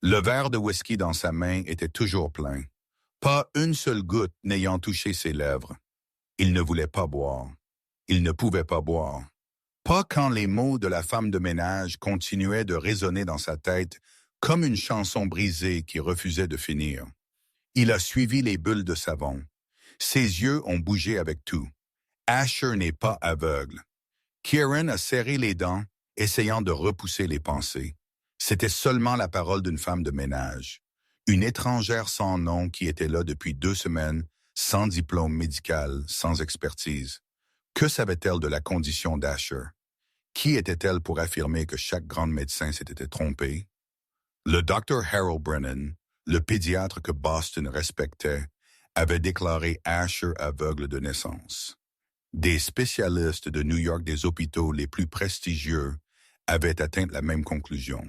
Le verre de whisky dans sa main était toujours plein, pas une seule goutte n'ayant touché ses lèvres. Il ne voulait pas boire. Il ne pouvait pas boire. Pas quand les mots de la femme de ménage continuaient de résonner dans sa tête comme une chanson brisée qui refusait de finir. Il a suivi les bulles de savon. Ses yeux ont bougé avec tout. Asher n'est pas aveugle. Kieran a serré les dents, essayant de repousser les pensées. C'était seulement la parole d'une femme de ménage. Une étrangère sans nom qui était là depuis 2 semaines, sans diplôme médical, sans expertise. Que savait-elle de la condition d'Asher? Qui était-elle pour affirmer que chaque grand médecin s'était trompé? Le Dr. Harold Brennan, le pédiatre que Boston respectait, avait déclaré Asher aveugle de naissance. Des spécialistes de New York des hôpitaux les plus prestigieux avaient atteint la même conclusion.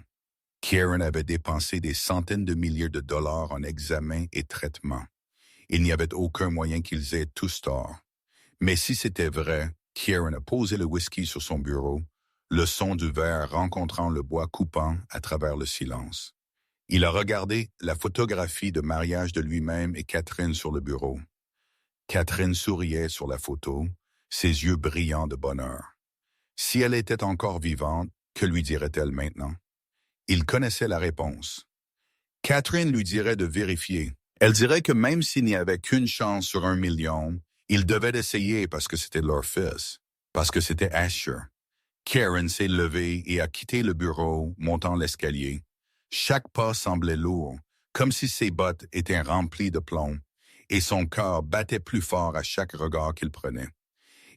Kieran avait dépensé des centaines de milliers de dollars en examens et traitements. Il n'y avait aucun moyen qu'ils aient tous tort. Mais si c'était vrai, Kieran a posé le whisky sur son bureau, le son du verre rencontrant le bois coupant à travers le silence. Il a regardé la photographie de mariage de lui-même et Catherine sur le bureau. Catherine souriait sur la photo, ses yeux brillants de bonheur. Si elle était encore vivante, que lui dirait-elle maintenant? Il connaissait la réponse. Catherine lui dirait de vérifier. Elle dirait que même s'il n'y avait qu'une chance sur 1 million, ils devaient essayer parce que c'était leur fils, parce que c'était Asher. Kieran s'est levé et a quitté le bureau, montant l'escalier. Chaque pas semblait lourd, comme si ses bottes étaient remplies de plomb, et son cœur battait plus fort à chaque regard qu'il prenait.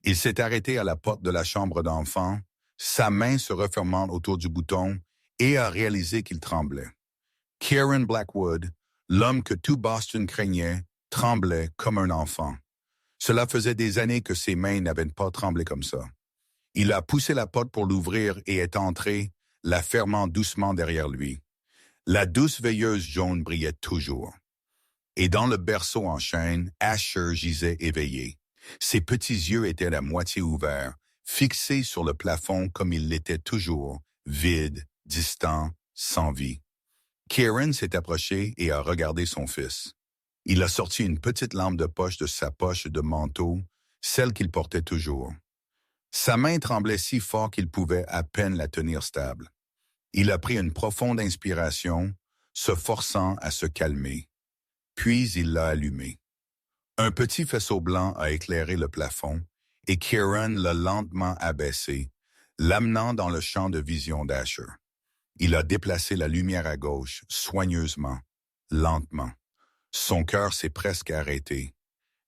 Il s'est arrêté à la porte de la chambre d'enfant, sa main se refermant autour du bouton, et a réalisé qu'il tremblait. Kieran Blackwood, l'homme que tout Boston craignait, tremblait comme un enfant. Cela faisait des années que ses mains n'avaient pas tremblé comme ça. Il a poussé la porte pour l'ouvrir et est entré, la fermant doucement derrière lui. La douce veilleuse jaune brillait toujours. Et dans le berceau en chêne, Asher gisait éveillé. Ses petits yeux étaient à moitié ouverts, fixés sur le plafond comme il l'était toujours, vide, distant, sans vie. Kieran s'est approché et a regardé son fils. Il a sorti une petite lampe de poche de sa poche de manteau, celle qu'il portait toujours. Sa main tremblait si fort qu'il pouvait à peine la tenir stable. Il a pris une profonde inspiration, se forçant à se calmer. Puis il l'a allumé. Un petit faisceau blanc a éclairé le plafond et Kieran l'a lentement abaissé, l'amenant dans le champ de vision d'Asher. Il a déplacé la lumière à gauche, soigneusement, lentement. Son cœur s'est presque arrêté.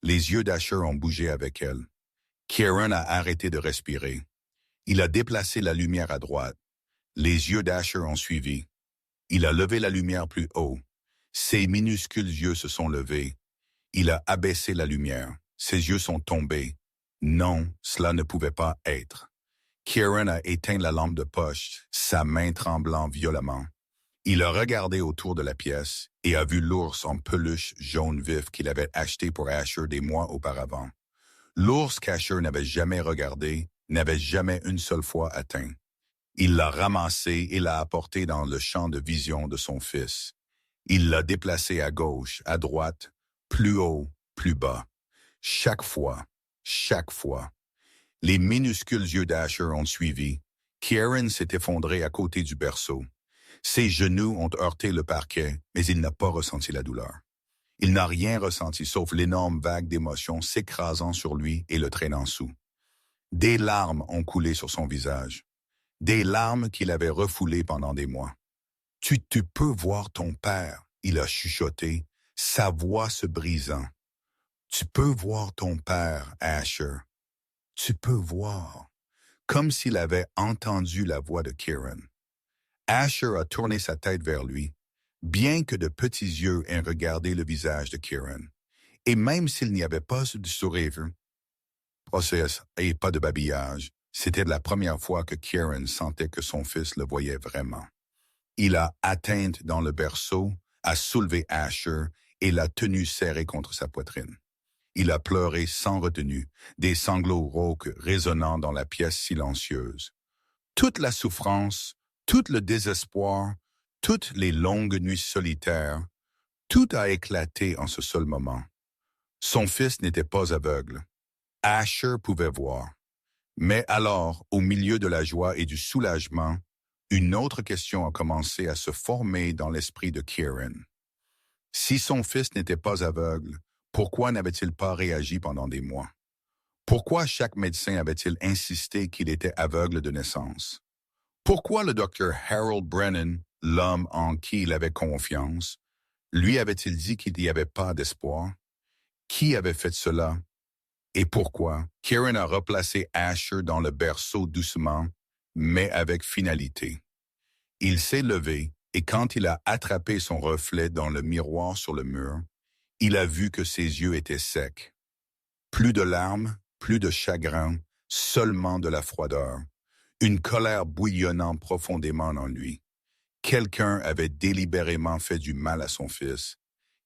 Les yeux d'Asher ont bougé avec elle. Kieran a arrêté de respirer. Il a déplacé la lumière à droite. Les yeux d'Asher ont suivi. Il a levé la lumière plus haut. Ses minuscules yeux se sont levés. Il a abaissé la lumière. Ses yeux sont tombés. Non, cela ne pouvait pas être. Kieran a éteint la lampe de poche, sa main tremblant violemment. Il a regardé autour de la pièce et a vu l'ours en peluche jaune vif qu'il avait acheté pour Asher des mois auparavant. L'ours qu'Asher n'avait jamais regardé, n'avait jamais une seule fois atteint. Il l'a ramassé et l'a apporté dans le champ de vision de son fils. Il l'a déplacé à gauche, à droite, plus haut, plus bas. Chaque fois. Les minuscules yeux d'Asher ont suivi. Kieran s'est effondré à côté du berceau. Ses genoux ont heurté le parquet, mais il n'a pas ressenti la douleur. Il n'a rien ressenti sauf l'énorme vague d'émotion s'écrasant sur lui et le traînant sous. Des larmes ont coulé sur son visage. Des larmes qu'il avait refoulées pendant des mois. Tu peux voir ton père, il a chuchoté, sa voix se brisant. Tu peux voir ton père, Asher. Tu peux voir. Comme s'il avait entendu la voix de Kieran. Asher a tourné sa tête vers lui, bien que de petits yeux aient regardé le visage de Kieran. Et même s'il n'y avait pas de sourire, process et pas de babillage, c'était la première fois que Kieran sentait que son fils le voyait vraiment. Il a atteint dans le berceau, a soulevé Asher et l'a tenu serré contre sa poitrine. Il a pleuré sans retenue, des sanglots rauques résonnant dans la pièce silencieuse. Toute la souffrance, tout le désespoir, toutes les longues nuits solitaires, tout a éclaté en ce seul moment. Son fils n'était pas aveugle. Asher pouvait voir. Mais alors, au milieu de la joie et du soulagement, une autre question a commencé à se former dans l'esprit de Kieran. Si son fils n'était pas aveugle, pourquoi n'avait-il pas réagi pendant des mois? Pourquoi chaque médecin avait-il insisté qu'il était aveugle de naissance? Pourquoi le docteur Harold Brennan, l'homme en qui il avait confiance, lui avait-il dit qu'il n'y avait pas d'espoir? Qui avait fait cela? Et pourquoi? Kieran a replacé Asher dans le berceau doucement, mais avec finalité. Il s'est levé et quand il a attrapé son reflet dans le miroir sur le mur, il a vu que ses yeux étaient secs. Plus de larmes, plus de chagrin, seulement de la froideur. Une colère bouillonnant profondément en lui. Quelqu'un avait délibérément fait du mal à son fils.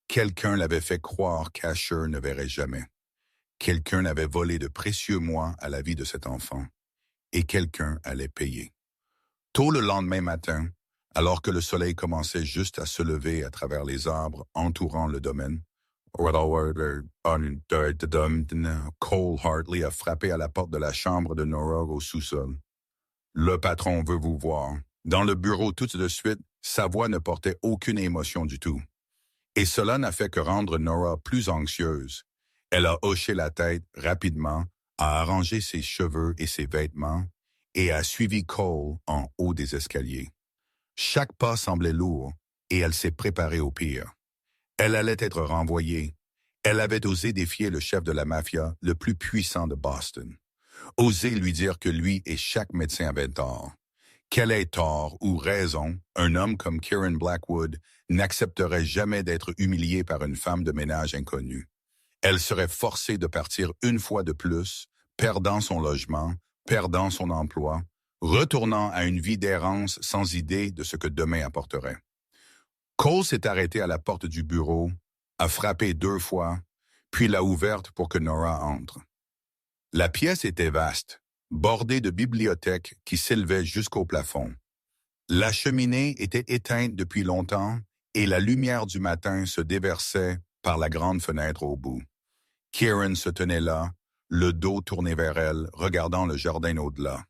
Quelqu'un l'avait fait croire qu'Asher ne verrait jamais. Quelqu'un avait volé de précieux mois à la vie de cet enfant. Et quelqu'un allait payer. Tôt le lendemain matin, alors que le soleil commençait juste à se lever à travers les arbres entourant le domaine, Cole Hartley a frappé à la porte de la chambre de Nora au sous-sol. « Le patron veut vous voir. » Dans le bureau tout de suite, sa voix ne portait aucune émotion du tout. Et cela n'a fait que rendre Nora plus anxieuse. Elle a hoché la tête rapidement, a arrangé ses cheveux et ses vêtements, et a suivi Cole en haut des escaliers. Chaque pas semblait lourd, et elle s'est préparée au pire. Elle allait être renvoyée. Elle avait osé défier le chef de la mafia le plus puissant de Boston. Osé lui dire que lui et chaque médecin avaient tort. Quel ait tort ou raison, un homme comme Kieran Blackwood n'accepterait jamais d'être humilié par une femme de ménage inconnue. Elle serait forcée de partir une fois de plus, perdant son logement, perdant son emploi, retournant à une vie d'errance sans idée de ce que demain apporterait. Cole s'est arrêté à la porte du bureau, a frappé 2 fois, puis l'a ouverte pour que Nora entre. La pièce était vaste, bordée de bibliothèques qui s'élevaient jusqu'au plafond. La cheminée était éteinte depuis longtemps et la lumière du matin se déversait par la grande fenêtre au bout. Kieran se tenait là, le dos tourné vers elle, regardant le jardin au-delà.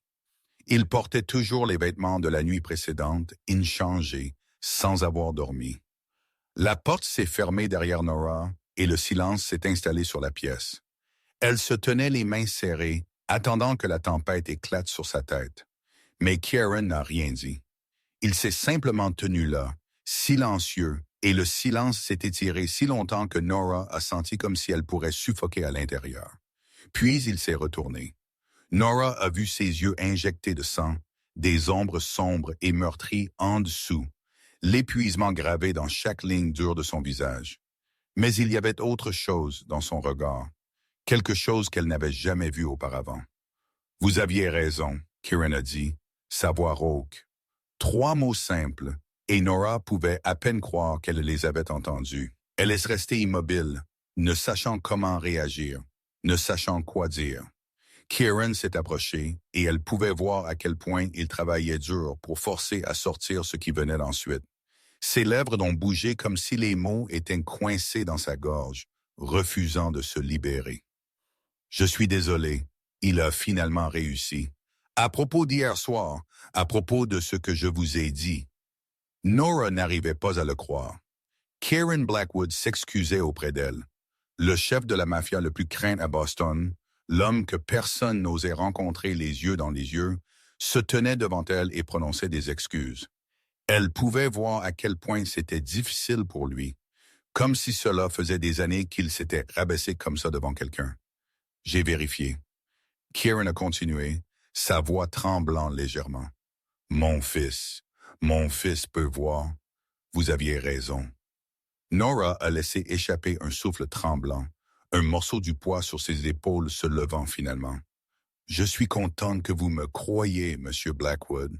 Il portait toujours les vêtements de la nuit précédente, inchangés, sans avoir dormi. La porte s'est fermée derrière Nora et le silence s'est installé sur la pièce. Elle se tenait les mains serrées, attendant que la tempête éclate sur sa tête. Mais Kieran n'a rien dit. Il s'est simplement tenu là, silencieux, et le silence s'est étiré si longtemps que Nora a senti comme si elle pourrait suffoquer à l'intérieur. Puis il s'est retourné. Nora a vu ses yeux injectés de sang, des ombres sombres et meurtries en dessous, l'épuisement gravé dans chaque ligne dure de son visage. Mais il y avait autre chose dans son regard, quelque chose qu'elle n'avait jamais vu auparavant. « Vous aviez raison », Kieran a dit, sa voix rauque. 3 mots simples, et Nora pouvait à peine croire qu'elle les avait entendus. Elle est restée immobile, ne sachant comment réagir, ne sachant quoi dire. Kieran s'est approché, et elle pouvait voir à quel point il travaillait dur pour forcer à sortir ce qui venait d'ensuite. Ses lèvres ont bougé comme si les mots étaient coincés dans sa gorge, refusant de se libérer. « Je suis désolé, il a finalement réussi. À propos d'hier soir, à propos de ce que je vous ai dit. » Nora n'arrivait pas à le croire. Kieran Blackwood s'excusait auprès d'elle. Le chef de la mafia le plus craint à Boston, l'homme que personne n'osait rencontrer les yeux dans les yeux, se tenait devant elle et prononçait des excuses. Elle pouvait voir à quel point c'était difficile pour lui, comme si cela faisait des années qu'il s'était rabaissé comme ça devant quelqu'un. « J'ai vérifié. » Kieran a continué, sa voix tremblant légèrement. « Mon fils peut voir. Vous aviez raison. » Nora a laissé échapper un souffle tremblant, un morceau du poids sur ses épaules se levant finalement. « Je suis contente que vous me croyiez, Monsieur Blackwood. »«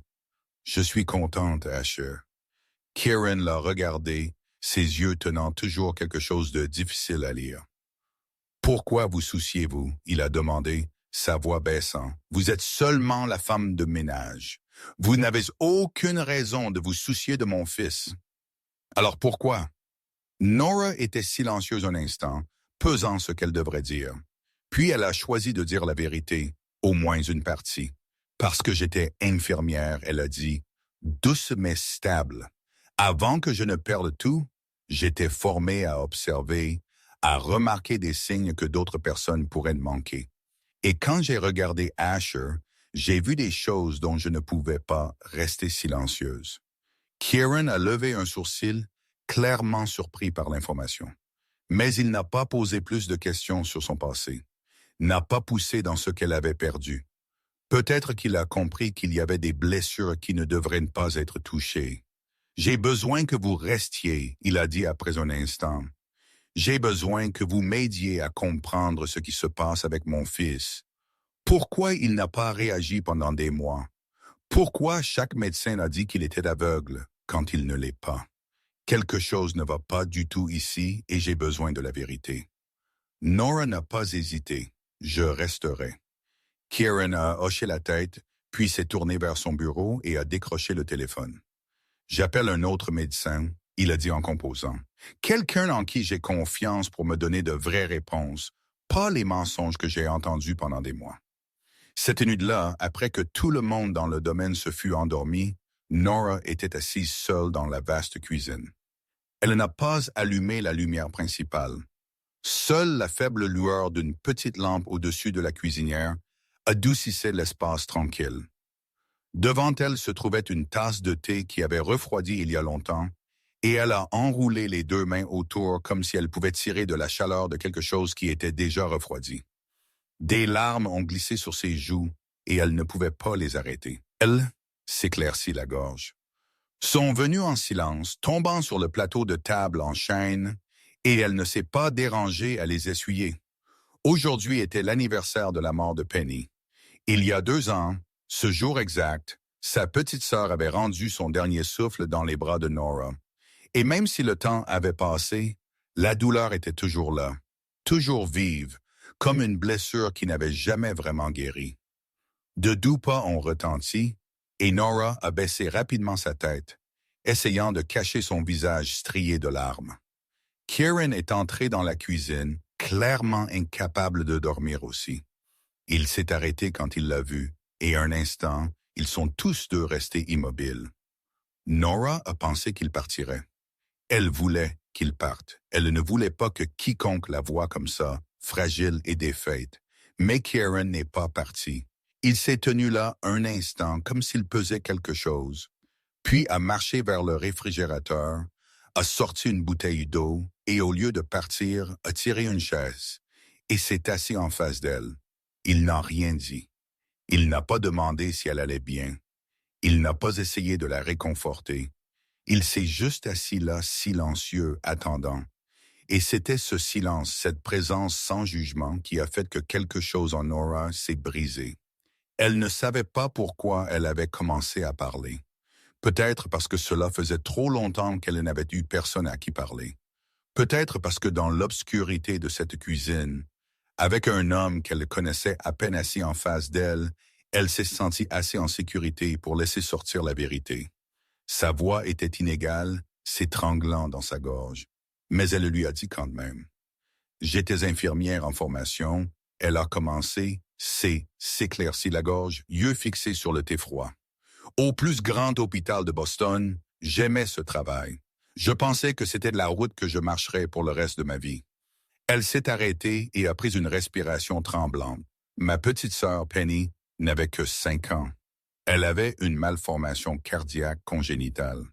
Je suis contente, Asher. » Kieran l'a regardé, ses yeux tenant toujours quelque chose de difficile à lire. « Pourquoi vous souciez-vous » il a demandé, sa voix baissant. « Vous êtes seulement la femme de ménage. Vous n'avez aucune raison de vous soucier de mon fils. Alors pourquoi » Nora était silencieuse un instant, pesant ce qu'elle devrait dire. Puis elle a choisi de dire la vérité, au moins une partie. « Parce que j'étais infirmière », elle a dit, douce mais stable. « Avant que je ne perde tout, j'étais formée à observer, à remarquer des signes que d'autres personnes pourraient manquer. Et quand j'ai regardé Asher, j'ai vu des choses dont je ne pouvais pas rester silencieuse. » Kieran a levé un sourcil, clairement surpris par l'information. Mais il n'a pas posé plus de questions sur son passé, n'a pas poussé dans ce qu'elle avait perdu. Peut-être qu'il a compris qu'il y avait des blessures qui ne devraient pas être touchées. « J'ai besoin que vous restiez », il a dit après un instant. « J'ai besoin que vous m'aidiez à comprendre ce qui se passe avec mon fils. Pourquoi il n'a pas réagi pendant des mois? Pourquoi chaque médecin a dit qu'il était aveugle quand il ne l'est pas? Quelque chose ne va pas du tout ici et j'ai besoin de la vérité. » Nora n'a pas hésité. « Je resterai. » Kieran a hoché la tête, puis s'est tourné vers son bureau et a décroché le téléphone. « J'appelle un autre médecin », il a dit en composant. « Quelqu'un en qui j'ai confiance pour me donner de vraies réponses, pas les mensonges que j'ai entendus pendant des mois. » Cette nuit-là, après que tout le monde dans le domaine se fut endormi, Nora était assise seule dans la vaste cuisine. Elle n'a pas allumé la lumière principale. Seule la faible lueur d'une petite lampe au-dessus de la cuisinière adoucissait l'espace tranquille. Devant elle se trouvait une tasse de thé qui avait refroidi il y a longtemps, et elle a enroulé les 2 mains autour comme si elle pouvait tirer de la chaleur de quelque chose qui était déjà refroidi. Des larmes ont glissé sur ses joues, et elle ne pouvait pas les arrêter. Elle s'éclaircit la gorge. Sont venus en silence, tombant sur le plateau de table en chêne, et elle ne s'est pas dérangée à les essuyer. Aujourd'hui était l'anniversaire de la mort de Penny. Il y a 2 ans, ce jour exact, sa petite sœur avait rendu son dernier souffle dans les bras de Nora. Et même si le temps avait passé, la douleur était toujours là, toujours vive, comme une blessure qui n'avait jamais vraiment guéri. De doux pas ont retenti, et Nora a baissé rapidement sa tête, essayant de cacher son visage strié de larmes. Kieran est entré dans la cuisine, clairement incapable de dormir aussi. Il s'est arrêté quand il l'a vu, et un instant, ils sont tous deux restés immobiles. Nora a pensé qu'il partirait. Elle voulait qu'il parte. Elle ne voulait pas que quiconque la voie comme ça, fragile et défaite. Mais Kieran n'est pas parti. Il s'est tenu là un instant, comme s'il pesait quelque chose, puis a marché vers le réfrigérateur, a sorti une bouteille d'eau et au lieu de partir, a tiré une chaise et s'est assis en face d'elle. Il n'a rien dit. Il n'a pas demandé si elle allait bien. Il n'a pas essayé de la réconforter. Il s'est juste assis là, silencieux, attendant. Et c'était ce silence, cette présence sans jugement qui a fait que quelque chose en Nora s'est brisé. Elle ne savait pas pourquoi elle avait commencé à parler. Peut-être parce que cela faisait trop longtemps qu'elle n'avait eu personne à qui parler. Peut-être parce que dans l'obscurité de cette cuisine, avec un homme qu'elle connaissait à peine assis en face d'elle, elle s'est sentie assez en sécurité pour laisser sortir la vérité. Sa voix était inégale, s'étranglant dans sa gorge. Mais elle lui a dit quand même. J'étais infirmière en formation. Elle a commencé, s'éclaircit la gorge, yeux fixés sur le thé froid. Au plus grand hôpital de Boston, j'aimais ce travail. Je pensais que c'était de la route que je marcherais pour le reste de ma vie. Elle s'est arrêtée et a pris une respiration tremblante. Ma petite sœur Penny n'avait que 5 ans. Elle avait une malformation cardiaque congénitale.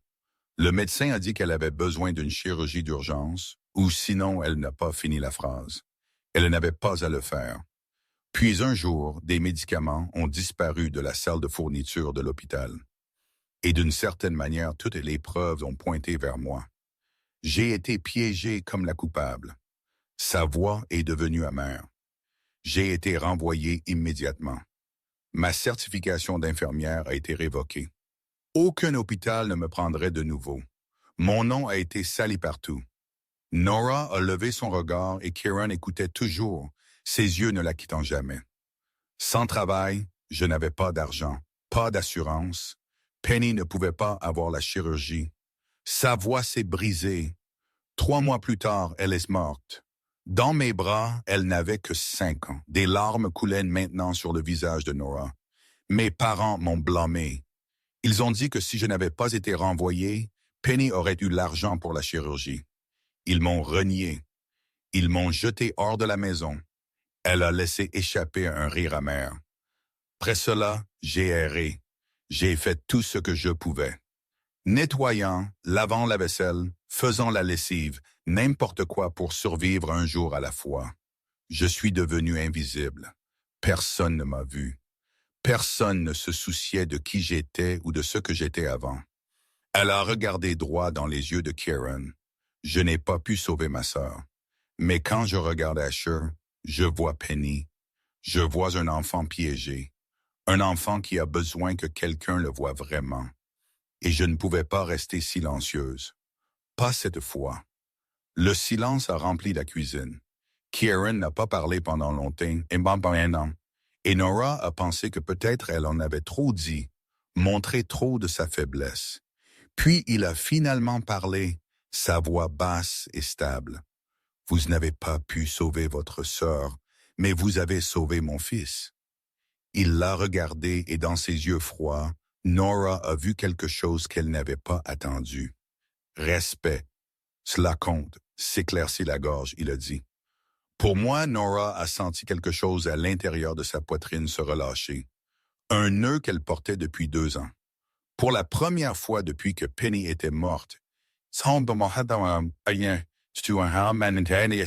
Le médecin a dit qu'elle avait besoin d'une chirurgie d'urgence, ou sinon elle n'a pas fini la phrase. Elle n'avait pas à le faire. Puis un jour, des médicaments ont disparu de la salle de fourniture de l'hôpital. Et d'une certaine manière, toutes les preuves ont pointé vers moi. J'ai été piégé comme la coupable. Sa voix est devenue amère. J'ai été renvoyé immédiatement. Ma certification d'infirmière a été révoquée. Aucun hôpital ne me prendrait de nouveau. Mon nom a été sali partout. Nora a levé son regard et Kieran écoutait toujours, ses yeux ne la quittant jamais. Sans travail, je n'avais pas d'argent, pas d'assurance. Penny ne pouvait pas avoir la chirurgie. Sa voix s'est brisée. 3 mois plus tard, elle est morte. Dans mes bras, elle n'avait que 5 ans. Des larmes coulaient maintenant sur le visage de Nora. Mes parents m'ont blâmé. Ils ont dit que si je n'avais pas été renvoyé, Penny aurait eu l'argent pour la chirurgie. Ils m'ont renié. Ils m'ont jeté hors de la maison. Elle a laissé échapper un rire amer. Après cela, j'ai erré. J'ai fait tout ce que je pouvais. Nettoyant, lavant la vaisselle, faisant la lessive, n'importe quoi pour survivre un jour à la fois. Je suis devenu invisible. Personne ne m'a vu. Personne ne se souciait de qui j'étais ou de ce que j'étais avant. Elle a regardé droit dans les yeux de Kieran. Je n'ai pas pu sauver ma sœur. Mais quand je regarde Asher, je vois Penny. Je vois un enfant piégé. Un enfant qui a besoin que quelqu'un le voie vraiment. Et je ne pouvais pas rester silencieuse. Pas cette fois. Le silence a rempli la cuisine. Kieran n'a pas parlé pendant longtemps, et pendant un an. Et Nora a pensé que peut-être elle en avait trop dit, montré trop de sa faiblesse. Puis il a finalement parlé, sa voix basse et stable. Vous n'avez pas pu sauver votre sœur, mais vous avez sauvé mon fils. Il l'a regardé et dans ses yeux froids, Nora a vu quelque chose qu'elle n'avait pas attendu. Respect. Cela compte, s'éclaircit la gorge, il a dit. Pour moi, Nora a senti quelque chose à l'intérieur de sa poitrine se relâcher. Un nœud qu'elle portait depuis 2 ans. Pour la première fois depuis que Penny était morte, elle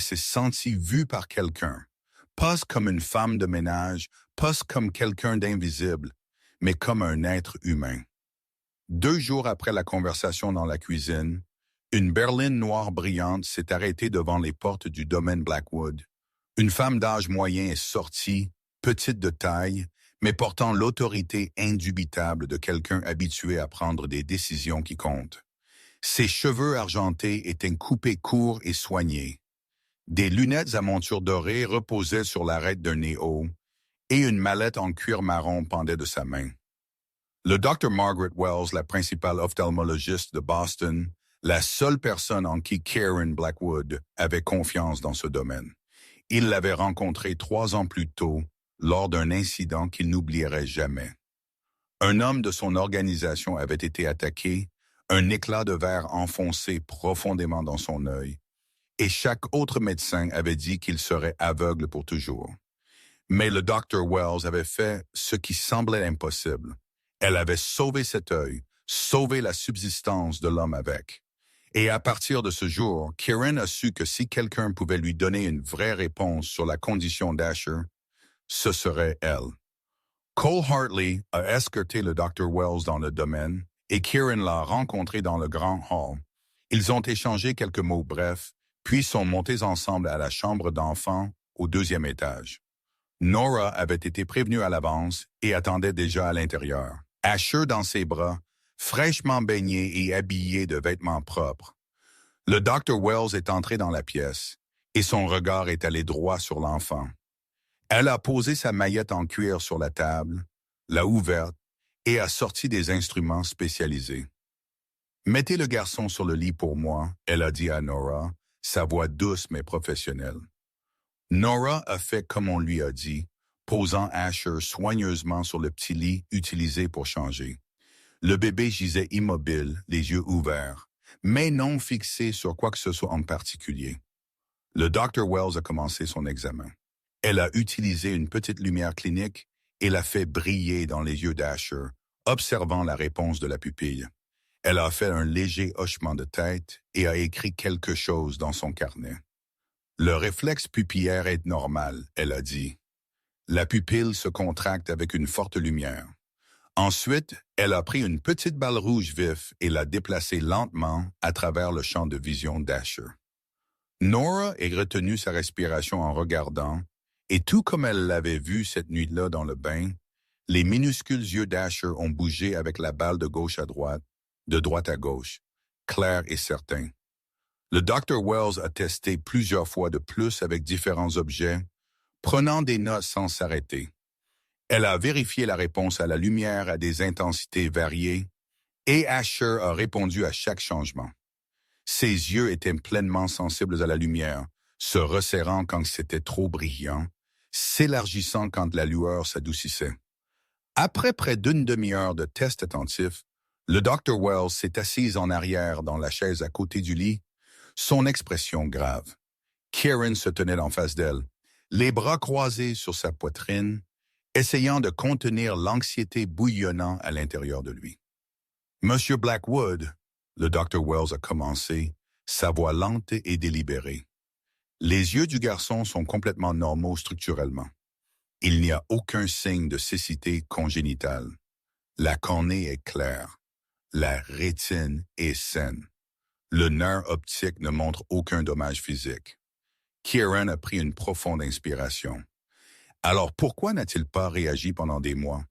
s'est sentie vue par quelqu'un. Pas comme une femme de ménage, pas comme quelqu'un d'invisible, mais comme un être humain. 2 jours après la conversation dans la cuisine, une berline noire brillante s'est arrêtée devant les portes du domaine Blackwood. Une femme d'âge moyen est sortie, petite de taille, mais portant l'autorité indubitable de quelqu'un habitué à prendre des décisions qui comptent. Ses cheveux argentés étaient coupés courts et soignés. Des lunettes à monture dorée reposaient sur l'arête d'un nez haut, et une mallette en cuir marron pendait de sa main. Le Dr. Margaret Wells, la principale ophtalmologiste de Boston, la seule personne en qui Karen Blackwood avait confiance dans ce domaine. Il l'avait rencontrée 3 ans plus tôt, lors d'un incident qu'il n'oublierait jamais. Un homme de son organisation avait été attaqué, un éclat de verre enfoncé profondément dans son œil, et chaque autre médecin avait dit qu'il serait aveugle pour toujours. Mais le Dr. Wells avait fait ce qui semblait impossible. Elle avait sauvé cet œil, sauvé la subsistance de l'homme avec. Et à partir de ce jour, Karen a su que si quelqu'un pouvait lui donner une vraie réponse sur la condition d'Asher, ce serait elle. Cole Hartley a escorté le Dr. Wells dans le domaine et Karen l'a rencontré dans le grand hall. Ils ont échangé quelques mots brefs, puis sont montés ensemble à la chambre d'enfants au 2e étage. Nora avait été prévenue à l'avance et attendait déjà à l'intérieur. Asher dans ses bras, fraîchement baigné et habillé de vêtements propres. Le Dr. Wells est entré dans la pièce et son regard est allé droit sur l'enfant. Elle a posé sa maillette en cuir sur la table, l'a ouverte et a sorti des instruments spécialisés. « Mettez le garçon sur le lit pour moi », elle a dit à Nora, sa voix douce mais professionnelle. Nora a fait comme on lui a dit, posant Asher soigneusement sur le petit lit utilisé pour changer. Le bébé gisait immobile, les yeux ouverts, mais non fixé sur quoi que ce soit en particulier. Le Dr. Wells a commencé son examen. Elle a utilisé une petite lumière clinique et l'a fait briller dans les yeux d'Asher, observant la réponse de la pupille. Elle a fait un léger hochement de tête et a écrit quelque chose dans son carnet. Le réflexe pupillaire est normal, elle a dit. La pupille se contracte avec une forte lumière. Ensuite, elle a pris une petite balle rouge vif et l'a déplacée lentement à travers le champ de vision d'Asher. Nora a retenu sa respiration en regardant, et tout comme elle l'avait vu cette nuit-là dans le bain, les minuscules yeux d'Asher ont bougé avec la balle de gauche à droite, de droite à gauche, clair et certain. Le Dr. Wells a testé plusieurs fois de plus avec différents objets, prenant des notes sans s'arrêter. Elle a vérifié la réponse à la lumière à des intensités variées, et Asher a répondu à chaque changement. Ses yeux étaient pleinement sensibles à la lumière, se resserrant quand c'était trop brillant, s'élargissant quand la lueur s'adoucissait. Après près d'une demi-heure de tests attentifs, le Dr. Wells s'est assise en arrière dans la chaise à côté du lit, son expression grave. Karen se tenait en face d'elle, les bras croisés sur sa poitrine, essayant de contenir l'anxiété bouillonnant à l'intérieur de lui. « Monsieur Blackwood », le Dr. Wells a commencé, sa voix lente et délibérée. Les yeux du garçon sont complètement normaux structurellement. Il n'y a aucun signe de cécité congénitale. La cornée est claire. La rétine est saine. Le nerf optique ne montre aucun dommage physique. Kieran a pris une profonde inspiration. Alors pourquoi n'a-t-il pas réagi pendant des mois?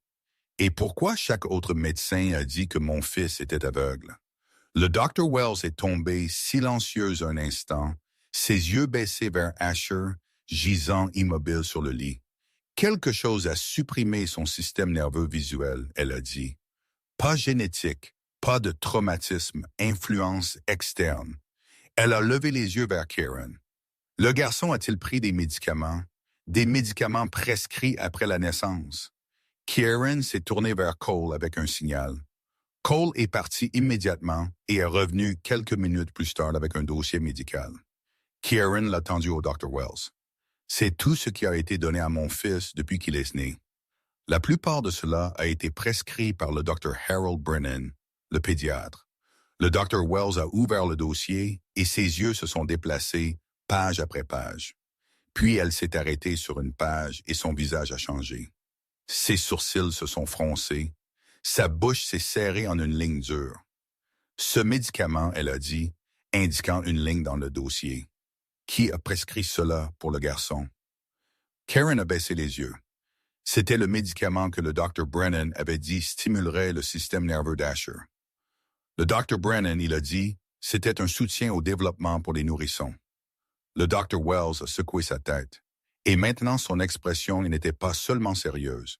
Et pourquoi chaque autre médecin a dit que mon fils était aveugle? Le Dr. Wells est tombé silencieux un instant, ses yeux baissés vers Asher, gisant immobile sur le lit. Quelque chose a supprimé son système nerveux visuel, elle a dit. Pas génétique, pas de traumatisme, influence externe. Elle a levé les yeux vers Kieran. Le garçon a-t-il pris des médicaments prescrits après la naissance? Kieran s'est tourné vers Cole avec un signal. Cole est parti immédiatement et est revenu quelques minutes plus tard avec un dossier médical. Kieran l'a tendu au Dr. Wells. C'est tout ce qui a été donné à mon fils depuis qu'il est né. La plupart de cela a été prescrit par le Dr. Harold Brennan, le pédiatre. Le Dr. Wells a ouvert le dossier et ses yeux se sont déplacés page après page. Puis elle s'est arrêtée sur une page et son visage a changé. Ses sourcils se sont froncés. Sa bouche s'est serrée en une ligne dure. Ce médicament, elle a dit, indiquant une ligne dans le dossier. Qui a prescrit cela pour le garçon? Karen a baissé les yeux. C'était le médicament que le Dr. Brennan avait dit stimulerait le système nerveux d'Asher. Le Dr. Brennan, il a dit, c'était un soutien au développement pour les nourrissons. Le Dr. Wells a secoué sa tête. Et maintenant son expression n'était pas seulement sérieuse.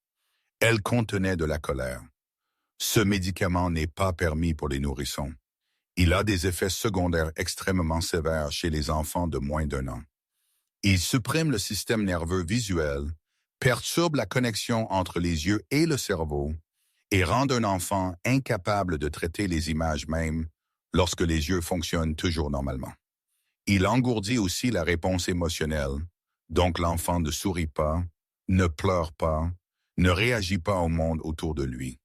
Elle contenait de la colère. Ce médicament n'est pas permis pour les nourrissons. Il a des effets secondaires extrêmement sévères chez les enfants de moins d'1 an. Il supprime le système nerveux visuel, perturbe la connexion entre les yeux et le cerveau et rend un enfant incapable de traiter les images même lorsque les yeux fonctionnent toujours normalement. Il engourdit aussi la réponse émotionnelle, donc l'enfant ne sourit pas, ne pleure pas, ne réagit pas au monde autour de lui.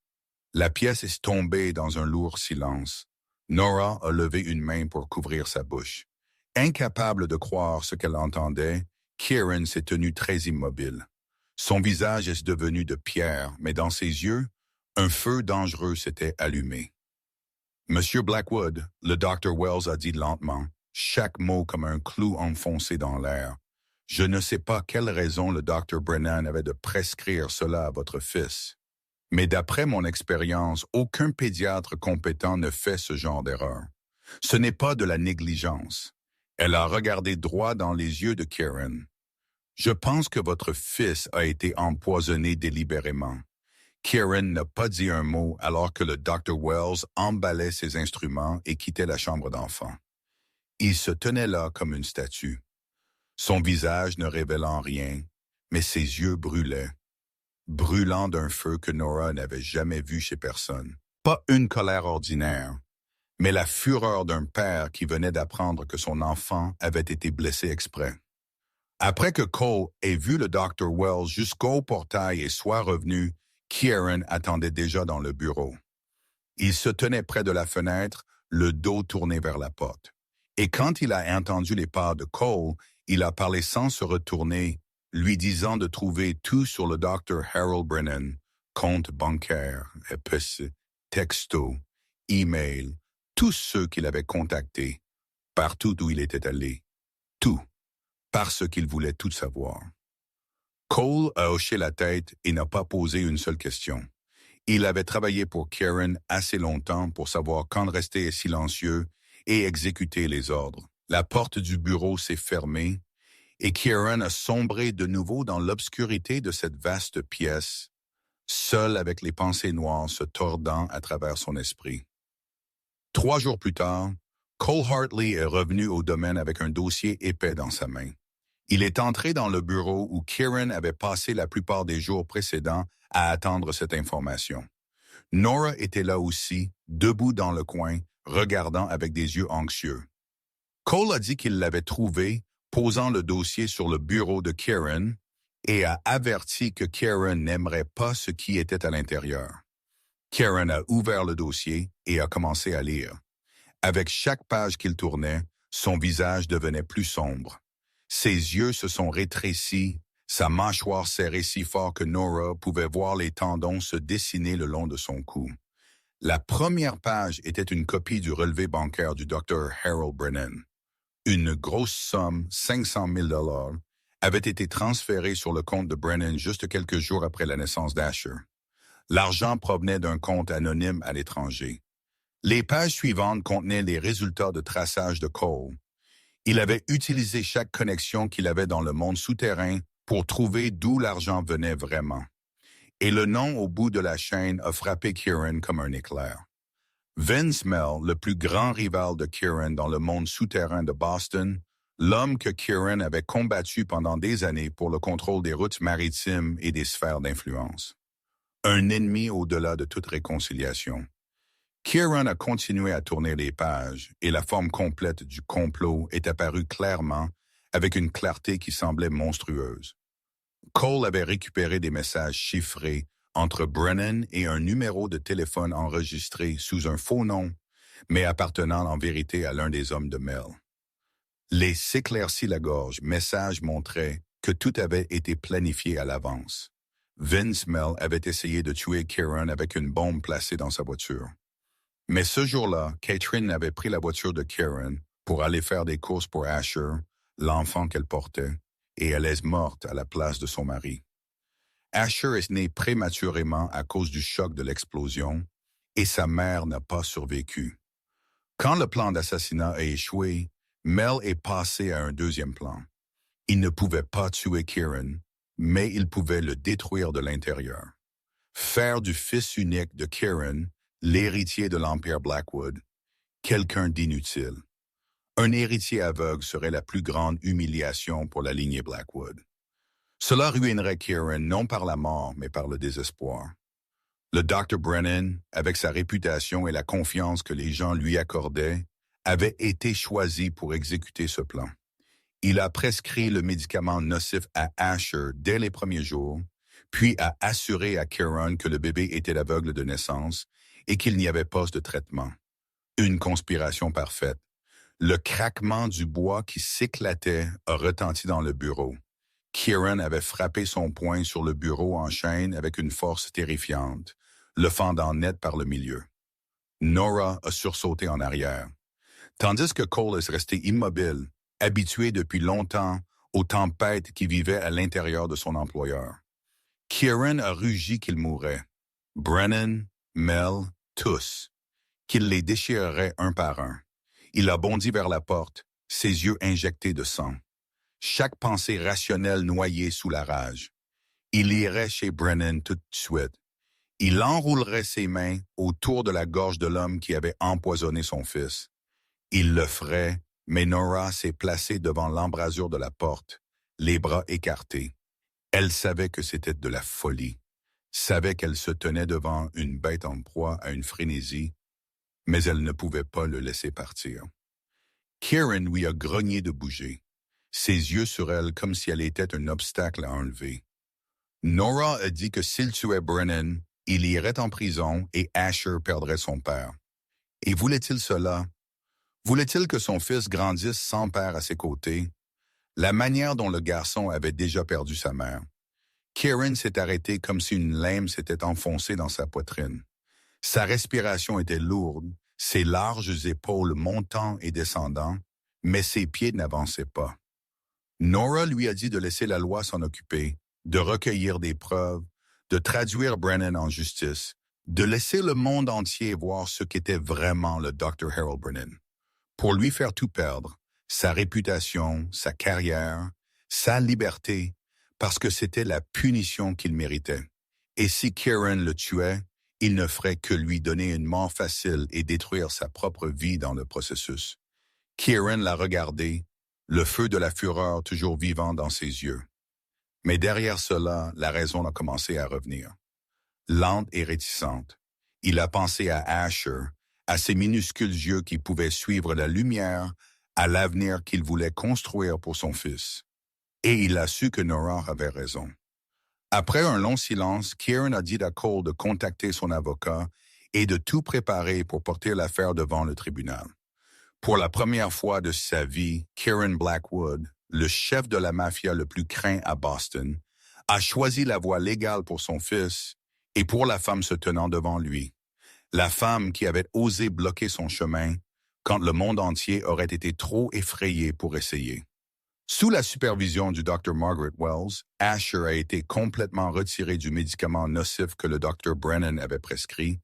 La pièce est tombée dans un lourd silence. Nora a levé une main pour couvrir sa bouche. Incapable de croire ce qu'elle entendait, Kieran s'est tenu très immobile. Son visage est devenu de pierre, mais dans ses yeux, un feu dangereux s'était allumé. Monsieur Blackwood, le Dr. Wells a dit lentement, chaque mot comme un clou enfoncé dans l'air. Je ne sais pas quelle raison le Dr. Brennan avait de prescrire cela à votre fils. Mais d'après mon expérience, aucun pédiatre compétent ne fait ce genre d'erreur. Ce n'est pas de la négligence. Elle a regardé droit dans les yeux de Kieran. Je pense que votre fils a été empoisonné délibérément. Kieran n'a pas dit un mot alors que le Dr. Wells emballait ses instruments et quittait la chambre d'enfant. Il se tenait là comme une statue. Son visage ne révélant rien, mais ses yeux brûlaient. Brûlant d'un feu que Nora n'avait jamais vu chez personne. Pas une colère ordinaire, mais la fureur d'un père qui venait d'apprendre que son enfant avait été blessé exprès. Après que Cole ait vu le Dr. Wells jusqu'au portail et soit revenu, Kieran attendait déjà dans le bureau. Il se tenait près de la fenêtre, le dos tourné vers la porte. Et quand il a entendu les pas de Cole, il a parlé sans se retourner, lui disant de trouver tout sur le Dr. Harold Brennan, compte bancaire, épices, texto, email, tous ceux qu'il avait contactés, partout où il était allé. Tout, parce qu'il voulait tout savoir. Cole a hoché la tête et n'a pas posé une seule question. Il avait travaillé pour Kieran assez longtemps pour savoir quand rester silencieux et exécuter les ordres. La porte du bureau s'est fermée et Kieran a sombré de nouveau dans l'obscurité de cette vaste pièce, seul avec les pensées noires se tordant à travers son esprit. 3 jours plus tard, Cole Hartley est revenu au domaine avec un dossier épais dans sa main. Il est entré dans le bureau où Kieran avait passé la plupart des jours précédents à attendre cette information. Nora était là aussi, debout dans le coin, regardant avec des yeux anxieux. Cole a dit qu'il l'avait trouvé, posant le dossier sur le bureau de Kieran, et a averti que Kieran n'aimerait pas ce qui était à l'intérieur. Kieran a ouvert le dossier et a commencé à lire. Avec chaque page qu'il tournait, son visage devenait plus sombre. Ses yeux se sont rétrécis, sa mâchoire serrée si fort que Nora pouvait voir les tendons se dessiner le long de son cou. La première page était une copie du relevé bancaire du Dr. Harold Brennan. Une grosse somme, 500 000 $, avait été transférée sur le compte de Brennan juste quelques jours après la naissance d'Asher. L'argent provenait d'un compte anonyme à l'étranger. Les pages suivantes contenaient les résultats de traçage de Cole. Il avait utilisé chaque connexion qu'il avait dans le monde souterrain pour trouver d'où l'argent venait vraiment. Et le nom au bout de la chaîne a frappé Kieran comme un éclair. Vince Mell, le plus grand rival de Kieran dans le monde souterrain de Boston, l'homme que Kieran avait combattu pendant des années pour le contrôle des routes maritimes et des sphères d'influence. Un ennemi au-delà de toute réconciliation. Kieran a continué à tourner les pages et la forme complète du complot est apparue clairement avec une clarté qui semblait monstrueuse. Cole avait récupéré des messages chiffrés entre Brennan et un numéro de téléphone enregistré sous un faux nom, mais appartenant en vérité à l'un des hommes de Mell. Les s'éclaircit la gorge, message montrait que tout avait été planifié à l'avance. Vince Mell avait essayé de tuer Kieran avec une bombe placée dans sa voiture. Mais ce jour-là, Catherine avait pris la voiture de Kieran pour aller faire des courses pour Asher, l'enfant qu'elle portait, et elle est morte à la place de son mari. Asher est né prématurément à cause du choc de l'explosion, et sa mère n'a pas survécu. Quand le plan d'assassinat a échoué, Mel est passé à un deuxième plan. Il ne pouvait pas tuer Kieran, mais il pouvait le détruire de l'intérieur. Faire du fils unique de Kieran, l'héritier de l'Empire Blackwood, quelqu'un d'inutile. Un héritier aveugle serait la plus grande humiliation pour la lignée Blackwood. Cela ruinerait Kieran non par la mort, mais par le désespoir. Le Dr. Brennan, avec sa réputation et la confiance que les gens lui accordaient, avait été choisi pour exécuter ce plan. Il a prescrit le médicament nocif à Asher dès les premiers jours, puis a assuré à Kieran que le bébé était aveugle de naissance et qu'il n'y avait pas de traitement. Une conspiration parfaite. Le craquement du bois qui s'éclatait a retenti dans le bureau. Kieran avait frappé son poing sur le bureau en chaîne avec une force terrifiante, le fendant net par le milieu. Nora a sursauté en arrière, tandis que Cole est resté immobile, habitué depuis longtemps aux tempêtes qui vivaient à l'intérieur de son employeur. Kieran a rugi qu'il mourrait. Brennan, Mel, tous, qu'il les déchirerait un par un. Il a bondi vers la porte, ses yeux injectés de sang. Chaque pensée rationnelle noyée sous la rage. Il irait chez Brennan tout de suite. Il enroulerait ses mains autour de la gorge de l'homme qui avait empoisonné son fils. Il le ferait, mais Nora s'est placée devant l'embrasure de la porte, les bras écartés. Elle savait que c'était de la folie, savait qu'elle se tenait devant une bête en proie à une frénésie, mais elle ne pouvait pas le laisser partir. Kieran lui a grogné de bouger, ses yeux sur elle comme si elle était un obstacle à enlever. Nora a dit que s'il tuait Brennan, il irait en prison et Asher perdrait son père. Et voulait-il cela? Voulait-il que son fils grandisse sans père à ses côtés? La manière dont le garçon avait déjà perdu sa mère. Kieran s'est arrêté comme si une lame s'était enfoncée dans sa poitrine. Sa respiration était lourde, ses larges épaules montant et descendant, mais ses pieds n'avançaient pas. Nora lui a dit de laisser la loi s'en occuper, de recueillir des preuves, de traduire Brennan en justice, de laisser le monde entier voir ce qu'était vraiment le Dr. Harold Brennan. Pour lui faire tout perdre, sa réputation, sa carrière, sa liberté, parce que c'était la punition qu'il méritait. Et si Kieran le tuait, il ne ferait que lui donner une mort facile et détruire sa propre vie dans le processus. Kieran l'a regardé, le feu de la fureur toujours vivant dans ses yeux. Mais derrière cela, la raison a commencé à revenir. Lente et réticente, il a pensé à Asher, à ses minuscules yeux qui pouvaient suivre la lumière, à l'avenir qu'il voulait construire pour son fils. Et il a su que Nora avait raison. Après un long silence, Kieran a dit à Cole de contacter son avocat et de tout préparer pour porter l'affaire devant le tribunal. Pour la première fois de sa vie, Kieran Blackwood, le chef de la mafia le plus craint à Boston, a choisi la voie légale pour son fils et pour la femme se tenant devant lui. La femme qui avait osé bloquer son chemin quand le monde entier aurait été trop effrayé pour essayer. Sous la supervision du Dr. Margaret Wells, Asher a été complètement retirée du médicament nocif que le Dr. Brennan avait prescrit.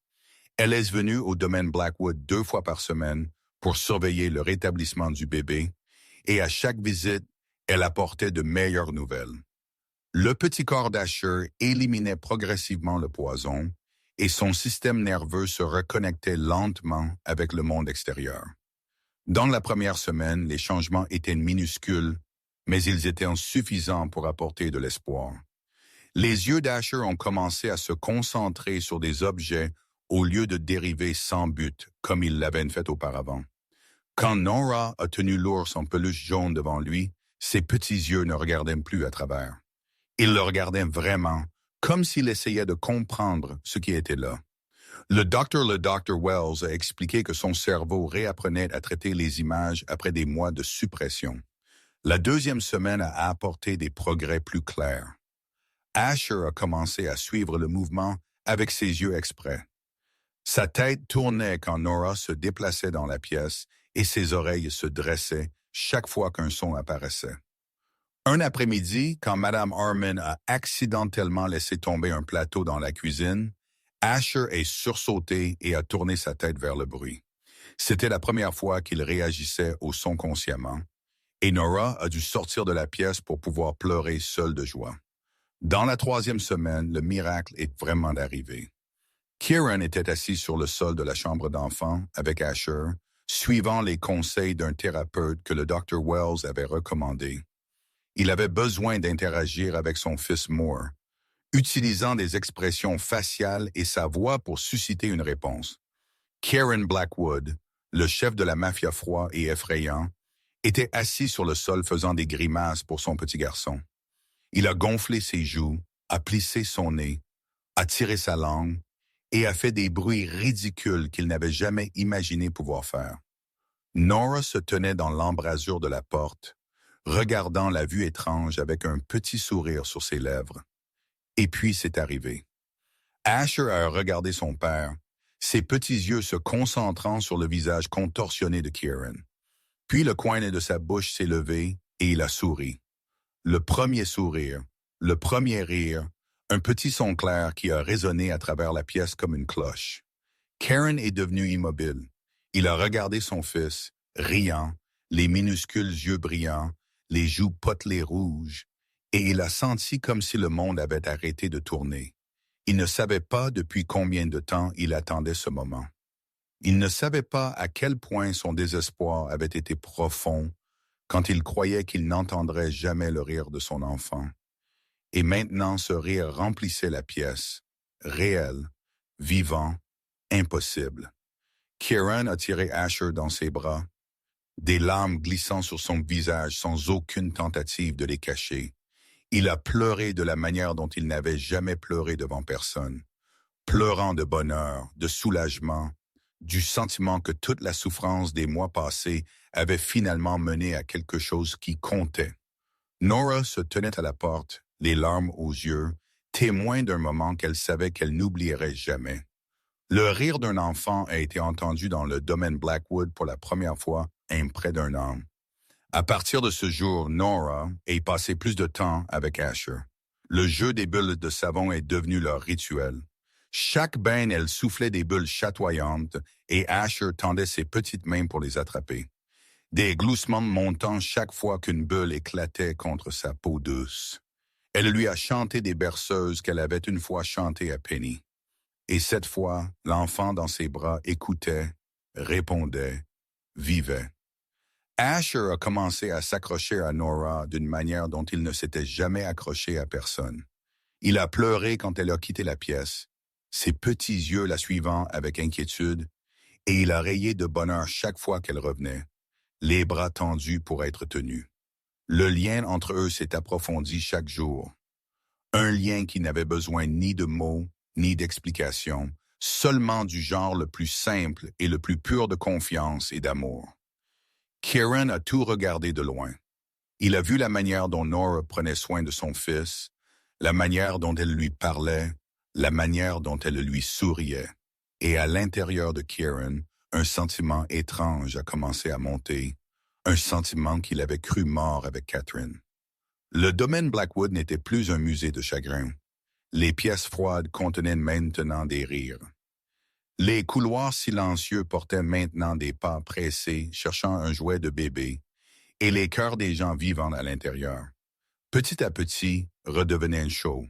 Elle est venue au domaine Blackwood 2 fois par semaine pour surveiller le rétablissement du bébé, et à chaque visite, elle apportait de meilleures nouvelles. Le petit corps d'Asher éliminait progressivement le poison, et son système nerveux se reconnectait lentement avec le monde extérieur. Dans la première semaine, les changements étaient minuscules, mais ils étaient suffisants pour apporter de l'espoir. Les yeux d'Asher ont commencé à se concentrer sur des objets au lieu de dériver sans but, comme ils l'avaient fait auparavant. Quand Nora a tenu l'ours en peluche jaune devant lui, ses petits yeux ne regardaient plus à travers. Ils le regardaient vraiment, comme s'il essayait de comprendre ce qui était là. Le Dr. Wells a expliqué que son cerveau réapprenait à traiter les images après des mois de suppression. La deuxième semaine a apporté des progrès plus clairs. Asher a commencé à suivre le mouvement avec ses yeux exprès. Sa tête tournait quand Nora se déplaçait dans la pièce et ses oreilles se dressaient chaque fois qu'un son apparaissait. Un après-midi, quand Mme Harmon a accidentellement laissé tomber un plateau dans la cuisine, Asher est sursauté et a tourné sa tête vers le bruit. C'était la première fois qu'il réagissait au son consciemment, et Nora a dû sortir de la pièce pour pouvoir pleurer seule de joie. Dans la 3e semaine, le miracle est vraiment arrivé. Kieran était assis sur le sol de la chambre d'enfant avec Asher, suivant les conseils d'un thérapeute que le Dr. Wells avait recommandé. Il avait besoin d'interagir avec son fils Moore, utilisant des expressions faciales et sa voix pour susciter une réponse. Kieran Blackwood, le chef de la mafia froid et effrayant, était assis sur le sol faisant des grimaces pour son petit garçon. Il a gonflé ses joues, a plissé son nez, a tiré sa langue et a fait des bruits ridicules qu'il n'avait jamais imaginé pouvoir faire. Nora se tenait dans l'embrasure de la porte, regardant la vue étrange avec un petit sourire sur ses lèvres. Et puis c'est arrivé. Asher a regardé son père, ses petits yeux se concentrant sur le visage contorsionné de Kieran. Puis le coin de sa bouche s'est levé et il a souri. Le premier sourire, le premier rire, un petit son clair qui a résonné à travers la pièce comme une cloche. Kieran est devenu immobile. Il a regardé son fils, riant, les minuscules yeux brillants, les joues potelées rouges, et il a senti comme si le monde avait arrêté de tourner. Il ne savait pas depuis combien de temps il attendait ce moment. Il ne savait pas à quel point son désespoir avait été profond quand il croyait qu'il n'entendrait jamais le rire de son enfant. Et maintenant ce rire remplissait la pièce, réel, vivant, impossible. Kieran a tiré Asher dans ses bras, des larmes glissant sur son visage sans aucune tentative de les cacher. Il a pleuré de la manière dont il n'avait jamais pleuré devant personne, pleurant de bonheur, de soulagement, du sentiment que toute la souffrance des mois passés avait finalement mené à quelque chose qui comptait. Nora se tenait à la porte, les larmes aux yeux, témoin d'un moment qu'elle savait qu'elle n'oublierait jamais. Le rire d'un enfant a été entendu dans le domaine Blackwood pour la première fois en près d'un an. À partir de ce jour, Nora a passé plus de temps avec Asher. Le jeu des bulles de savon est devenu leur rituel. Chaque bain, elle soufflait des bulles chatoyantes et Asher tendait ses petites mains pour les attraper. Des gloussements montant chaque fois qu'une bulle éclatait contre sa peau douce. Elle lui a chanté des berceuses qu'elle avait une fois chantées à Penny. Et cette fois, l'enfant dans ses bras écoutait, répondait, vivait. Asher a commencé à s'accrocher à Nora d'une manière dont il ne s'était jamais accroché à personne. Il a pleuré quand elle a quitté la pièce, ses petits yeux la suivant avec inquiétude, et il a rayé de bonheur chaque fois qu'elle revenait, les bras tendus pour être tenus. Le lien entre eux s'est approfondi chaque jour. Un lien qui n'avait besoin ni de mots, ni d'explications, seulement du genre le plus simple et le plus pur de confiance et d'amour. Kieran a tout regardé de loin. Il a vu la manière dont Nora prenait soin de son fils, la manière dont elle lui parlait, la manière dont elle lui souriait. Et à l'intérieur de Kieran, un sentiment étrange a commencé à monter, un sentiment qu'il avait cru mort avec Catherine. Le domaine Blackwood n'était plus un musée de chagrin. Les pièces froides contenaient maintenant des rires. Les couloirs silencieux portaient maintenant des pas pressés cherchant un jouet de bébé, et les cœurs des gens vivants à l'intérieur. Petit à petit, redevenaient chauds.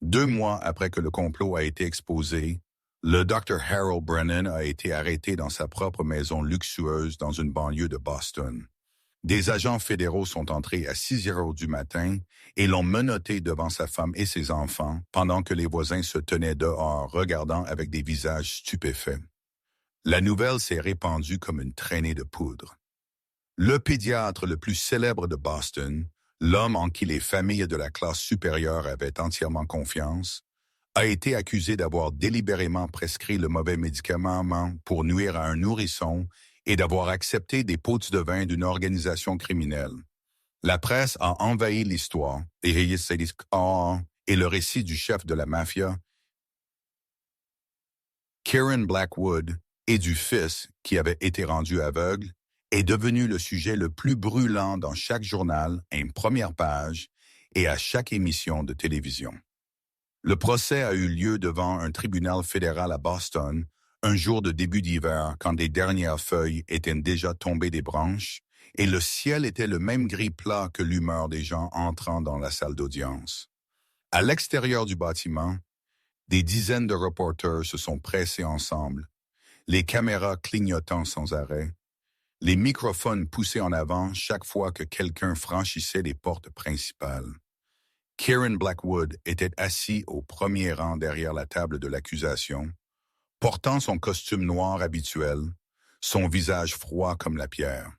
2 mois après que le complot a été exposé, le Dr. Harold Brennan a été arrêté dans sa propre maison luxueuse dans une banlieue de Boston. Des agents fédéraux sont entrés à 6 heures du matin et l'ont menotté devant sa femme et ses enfants pendant que les voisins se tenaient dehors regardant avec des visages stupéfaits. La nouvelle s'est répandue comme une traînée de poudre. Le pédiatre le plus célèbre de Boston, l'homme en qui les familles de la classe supérieure avaient entièrement confiance, a été accusé d'avoir délibérément prescrit le mauvais médicament pour nuire à un nourrisson et d'avoir accepté des pots de vin d'une organisation criminelle. La presse a envahi l'histoire et le récit du chef de la mafia, Kieran Blackwood, et du fils qui avait été rendu aveugle, est devenu le sujet le plus brûlant dans chaque journal, en première page, et à chaque émission de télévision. Le procès a eu lieu devant un tribunal fédéral à Boston, Un jour de début d'hiver, quand les dernières feuilles étaient déjà tombées des branches, et le ciel était le même gris plat que l'humeur des gens entrant dans la salle d'audience. À l'extérieur du bâtiment, des dizaines de reporters se sont pressés ensemble, les caméras clignotant sans arrêt, les microphones poussés en avant chaque fois que quelqu'un franchissait les portes principales. Kieran Blackwood était assis au premier rang derrière la table de l'accusation, portant son costume noir habituel, son visage froid comme la pierre.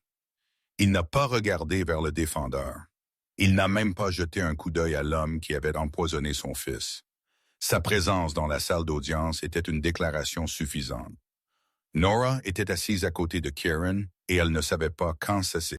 Il n'a pas regardé vers le défendeur. Il n'a même pas jeté un coup d'œil à l'homme qui avait empoisonné son fils. Sa présence dans la salle d'audience était une déclaration suffisante. Nora était assise à côté de Kieran et elle ne savait pas quand ça s'est